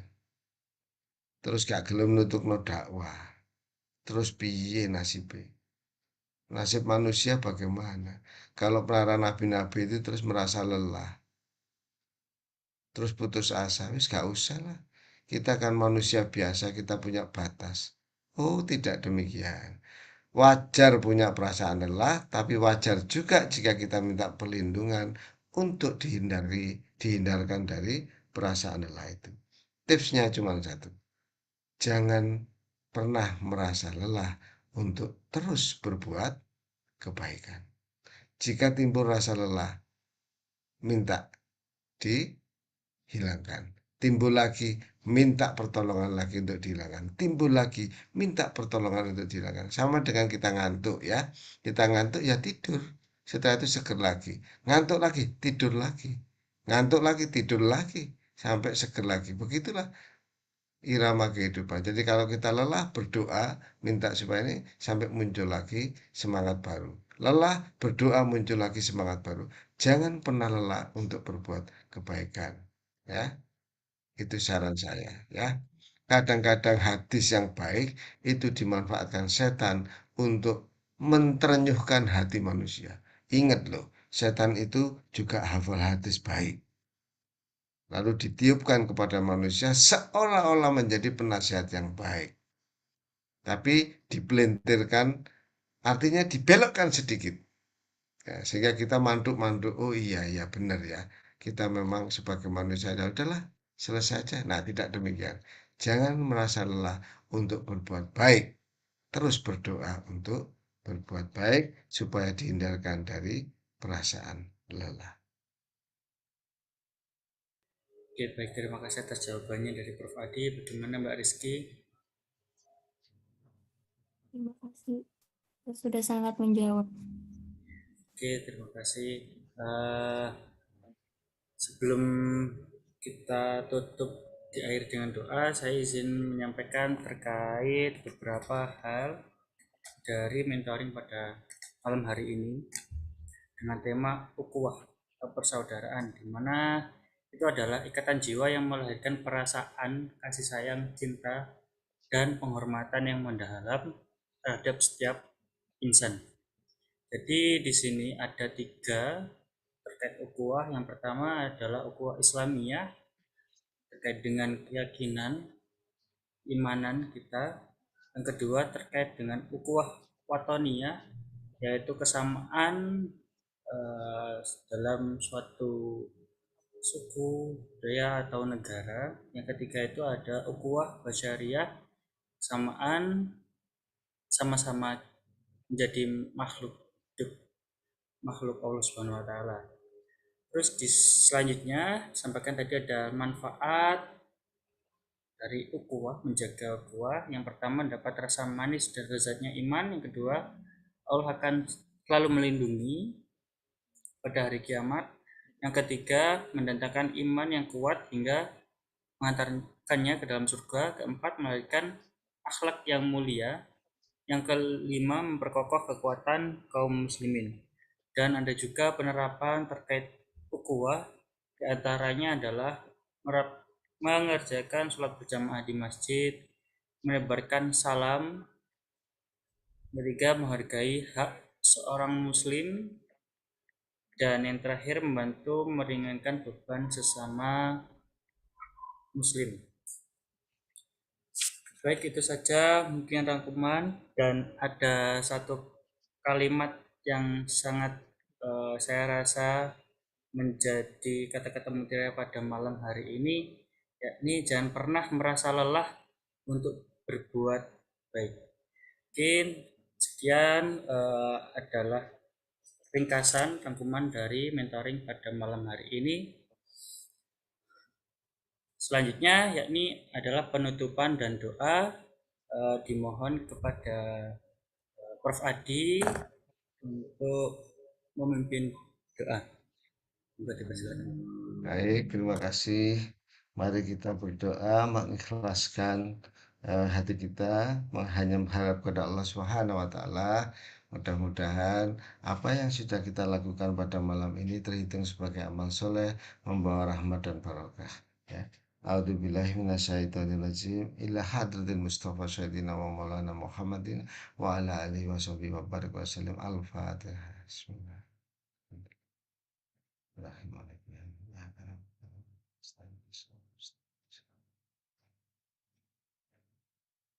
Speaker 1: Terus gak gelem nutuk no dakwah. Terus piye nasibnya? Nasib manusia bagaimana? Kalau para nabi-nabi itu terus merasa lelah, terus putus asa, wis gak usah lah. Kita kan manusia biasa, kita punya batas. Oh, tidak demikian. Wajar punya perasaan lelah, tapi wajar juga jika kita minta perlindungan untuk dihindarkan dari perasaan lelah itu. Tipsnya cuma satu. Jangan pernah merasa lelah untuk terus berbuat kebaikan. Jika timbul rasa lelah, minta dihilangkan. Timbul lagi, minta pertolongan lagi untuk dihilangkan. Timbul lagi, minta pertolongan untuk dihilangkan. Sama dengan kita ngantuk ya. Kita ngantuk ya tidur. Setelah itu seger lagi. Ngantuk lagi, tidur lagi. Ngantuk lagi, tidur lagi. Sampai seger lagi. Begitulah irama kehidupan. Jadi kalau kita lelah, berdoa, minta supaya ini sampai muncul lagi semangat baru. Lelah, berdoa, muncul lagi semangat baru. Jangan pernah lelah untuk berbuat kebaikan. Ya, itu saran saya ya. Kadang-kadang hadis yang baik itu dimanfaatkan setan untuk menterenyuhkan hati manusia. Ingat loh, setan itu juga hafal hadis baik. Lalu ditiupkan kepada manusia seolah-olah menjadi penasihat yang baik. Tapi dipelintirkan, artinya dibelokkan sedikit. Ya, sehingga kita manduk-manduk, oh iya, iya benar ya. Kita memang sebagai manusia, ya udahlah, selesai aja. Nah, tidak demikian. Jangan merasa lelah untuk berbuat baik. Terus berdoa untuk berbuat baik supaya dihindarkan dari perasaan lelah.
Speaker 2: Oke, baik, terima kasih atas jawabannya dari Prof. Adi. Bagaimana Mbak Rizky?
Speaker 9: Terima kasih. Sudah sangat menjawab.
Speaker 2: Oke, terima kasih. Sebelum kita tutup di akhir dengan doa, saya izin menyampaikan terkait beberapa hal dari mentoring pada malam hari ini dengan tema ukhuwah atau persaudaraan, di mana itu adalah ikatan jiwa yang melahirkan perasaan kasih sayang, cinta, dan penghormatan yang mendalam terhadap setiap insan. Jadi di sini ada 3 terkait ukhuwah. Yang pertama adalah ukhuwah Islamiyah terkait dengan keyakinan imanan kita. Yang kedua terkait dengan ukhuwah watoniyah, yaitu kesamaan dalam suatu suku, budaya atau negara. Yang ketiga itu ada ukhuwah basyariyah, kesamaan sama-sama menjadi makhluk hidup, makhluk Allah Subhanahu wa taala. Terus selanjutnya sampaikan tadi ada manfaat dari ukhuwah, menjaga ukhuwah. Yang pertama dapat rasa manis dan lezatnya iman. Yang kedua, Allah akan selalu melindungi pada hari kiamat. Yang ketiga, mendatangkan iman yang kuat hingga mengantarkannya ke dalam surga. Keempat, melahirkan akhlak yang mulia. Yang kelima, memperkokoh kekuatan kaum muslimin. Dan ada juga penerapan terkait ukhuwah, diantaranya adalah mengerjakan sholat berjamaah di masjid, menebarkan salam, ketiga menghargai hak seorang muslim, dan yang terakhir membantu meringankan beban sesama muslim. Baik, itu saja mungkin rangkuman, dan ada satu kalimat yang sangat saya rasa menjadi kata-kata mutiara pada malam hari ini, yakni jangan pernah merasa lelah untuk berbuat baik. Mungkin sekian adalah ringkasan rangkuman dari mentoring pada malam hari ini. Selanjutnya yakni adalah penutupan dan doa. Dimohon kepada Prof. Adi untuk memimpin doa.
Speaker 1: Baik, terima kasih. Mari kita berdoa mengikhlaskan hati kita, hanya mengharap kepada Allah Subhanahu wa taala. Mudah-mudahan apa yang sudah kita lakukan pada malam ini terhitung sebagai amal soleh, membawa rahmat dan barokah. Ya. A'udzubillahi minasyaitonirrajim. Ila hadratil Mustafa Sayyidina wa Maulana Muhammadin wa ala alihi wa sahbihi wa barik wa sallim. Al-Fatihah. Bismillahirrahmanirrahim.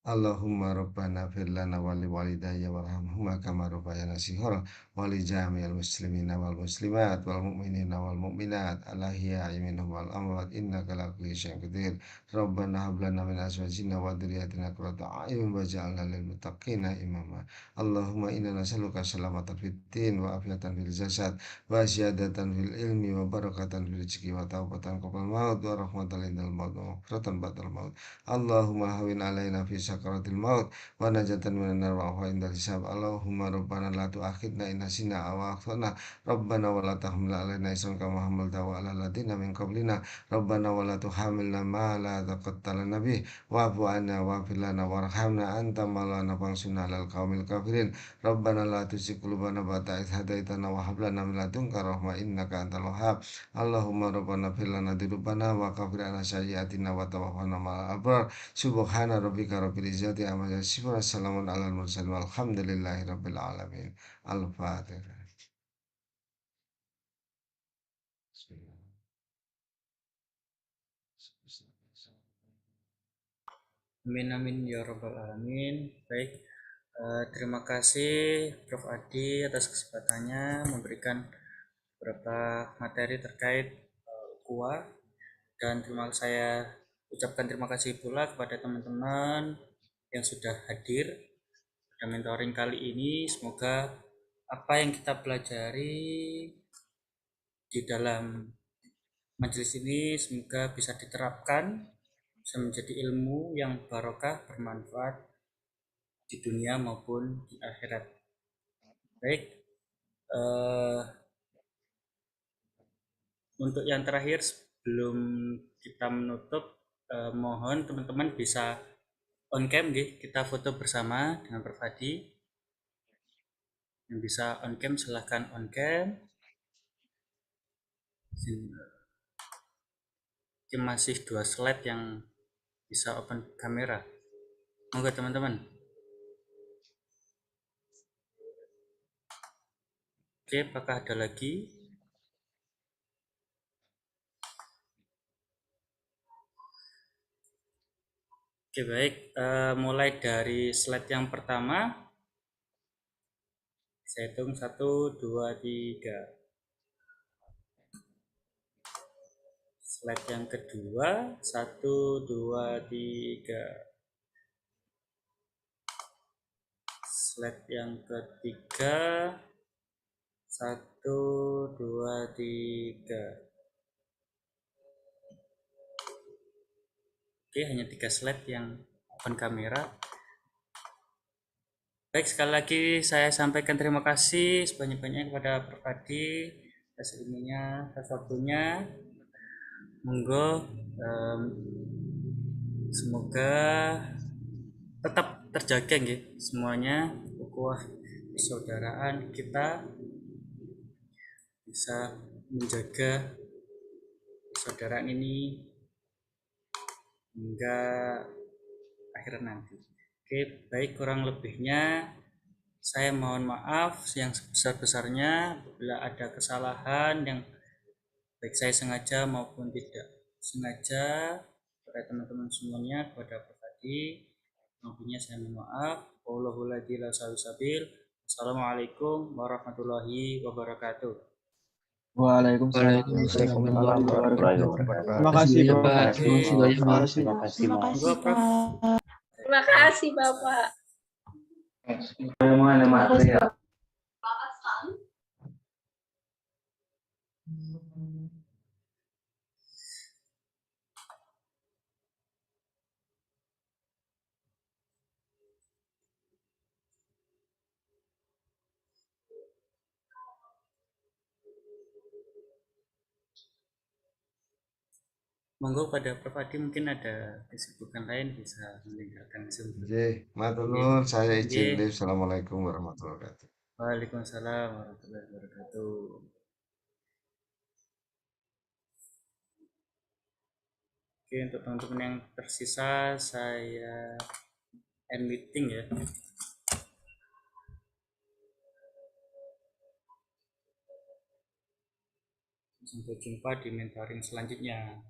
Speaker 1: Allahumma rabbana fir lana wa li walidayya warhamhuma kama rabbayana shighara wa li jami'il muslimina wal muslimat wal mu'minina wal mu'minat al ahya'i minhum wal amwat innaka la kulli syai'in qadir. Rabbana hab lana min azwajina wa dhurriyyatina qurrata a'yun waj'alna lil muttaqina imama. Allahumma inna nas'aluka salamatan fid din wa afiyatan fil jasad wa ziyadatan fil ilmi wa barakatan fil rizqi wa taubatan qabla maut wa rahmatan lindal maut wa maghfiratan ba'dal maut. Allahumma hawin alaina fi sakaratil maut wa najatan minan nar wa indal hisab. Allahumma rabbana la tu'akhidna in nasina aw akhtana. Rabbana wa la tahmil alaina isran kama hamaltahu ala alladziina min qablina. Rabbana wa la tuhamilna ma la taqata lana bih wa'fu 'anna wa'fir lana warhamna anta maulana fansurna 'alal qaumil kafirin. Rabbana la tuzigh qulubana ba'da idh hadaitana wa hab lana min ladunka rahmah innaka antal wahhab. Allahumma rabbana fir lana dzunubana wa kaffir 'anna sayyi'atina wa tawaffana ma'al abrar. Subhana rabbika rabbil izzati amma yasifun. Wassalamun alal mursalin walhamdulillahi rabbil alamin. Al-Fatihah.
Speaker 2: Amin amin ya rabbal alamin. Baik, terima kasih Prof. Adi atas kesempatannya memberikan beberapa materi terkait ukhuwah, dan saya ucapkan terima kasih pula kepada teman-teman yang sudah hadir pada mentoring kali ini. Semoga apa yang kita pelajari di dalam majelis ini semoga bisa diterapkan, bisa menjadi ilmu yang barokah, bermanfaat di dunia maupun di akhirat. Baik, untuk yang terakhir sebelum kita menutup, mohon teman-teman bisa on cam, kita foto bersama dengan Prof. Adi. Yang bisa on cam silahkan on cam. Ini masih 2 slide yang bisa open kamera. Monggo teman-teman. Oke, apakah ada lagi? Oke, baik. Mulai dari slide yang pertama. Saya hitung 1, 2, 3. Slide yang kedua, 1, 2, 3. Slide yang ketiga, 1, 2, 3. Oke, hanya 3 slide yang open kamera. Baik, sekali lagi saya sampaikan terima kasih sebanyak-banyaknya kepada Prof. Adi atas ilmunya, atas waktunya. Monggo, semoga tetap terjaga semuanya, ukhuwah persaudaraan kita bisa menjaga persaudaraan ini hingga akhir nanti. Oke, baik, kurang lebihnya saya mohon maaf yang sebesar-besarnya bila ada kesalahan yang baik saya sengaja maupun tidak sengaja kepada teman-teman semuanya, kepada Prof. Adi. Lebihnya saya mohon maaf. Wallahu la ilaha sabil. Assalamualaikum warahmatullahi wabarakatuh.
Speaker 10: Waalaikumsalam warahmatullahi wabarakatuh. Terima kasih Bapak. Terima kasih banyak Pak.
Speaker 7: Terima kasih,
Speaker 11: Terima
Speaker 7: Mas.
Speaker 11: kasih,
Speaker 2: Prof.
Speaker 11: Pak.
Speaker 12: Terima kasih Bapak.
Speaker 2: Monggo pada Prof Adi mungkin ada kesibukan lain bisa meninggalkan Zoom.
Speaker 1: Nggih, matur nuwun, saya izin
Speaker 2: Nggih.
Speaker 1: live. Assalamualaikum warahmatullahi wabarakatuh.
Speaker 2: Waalaikumsalam warahmatullahi wabarakatuh. Oke, untuk teman-teman yang tersisa saya end meeting ya. Sampai jumpa di mentoring selanjutnya.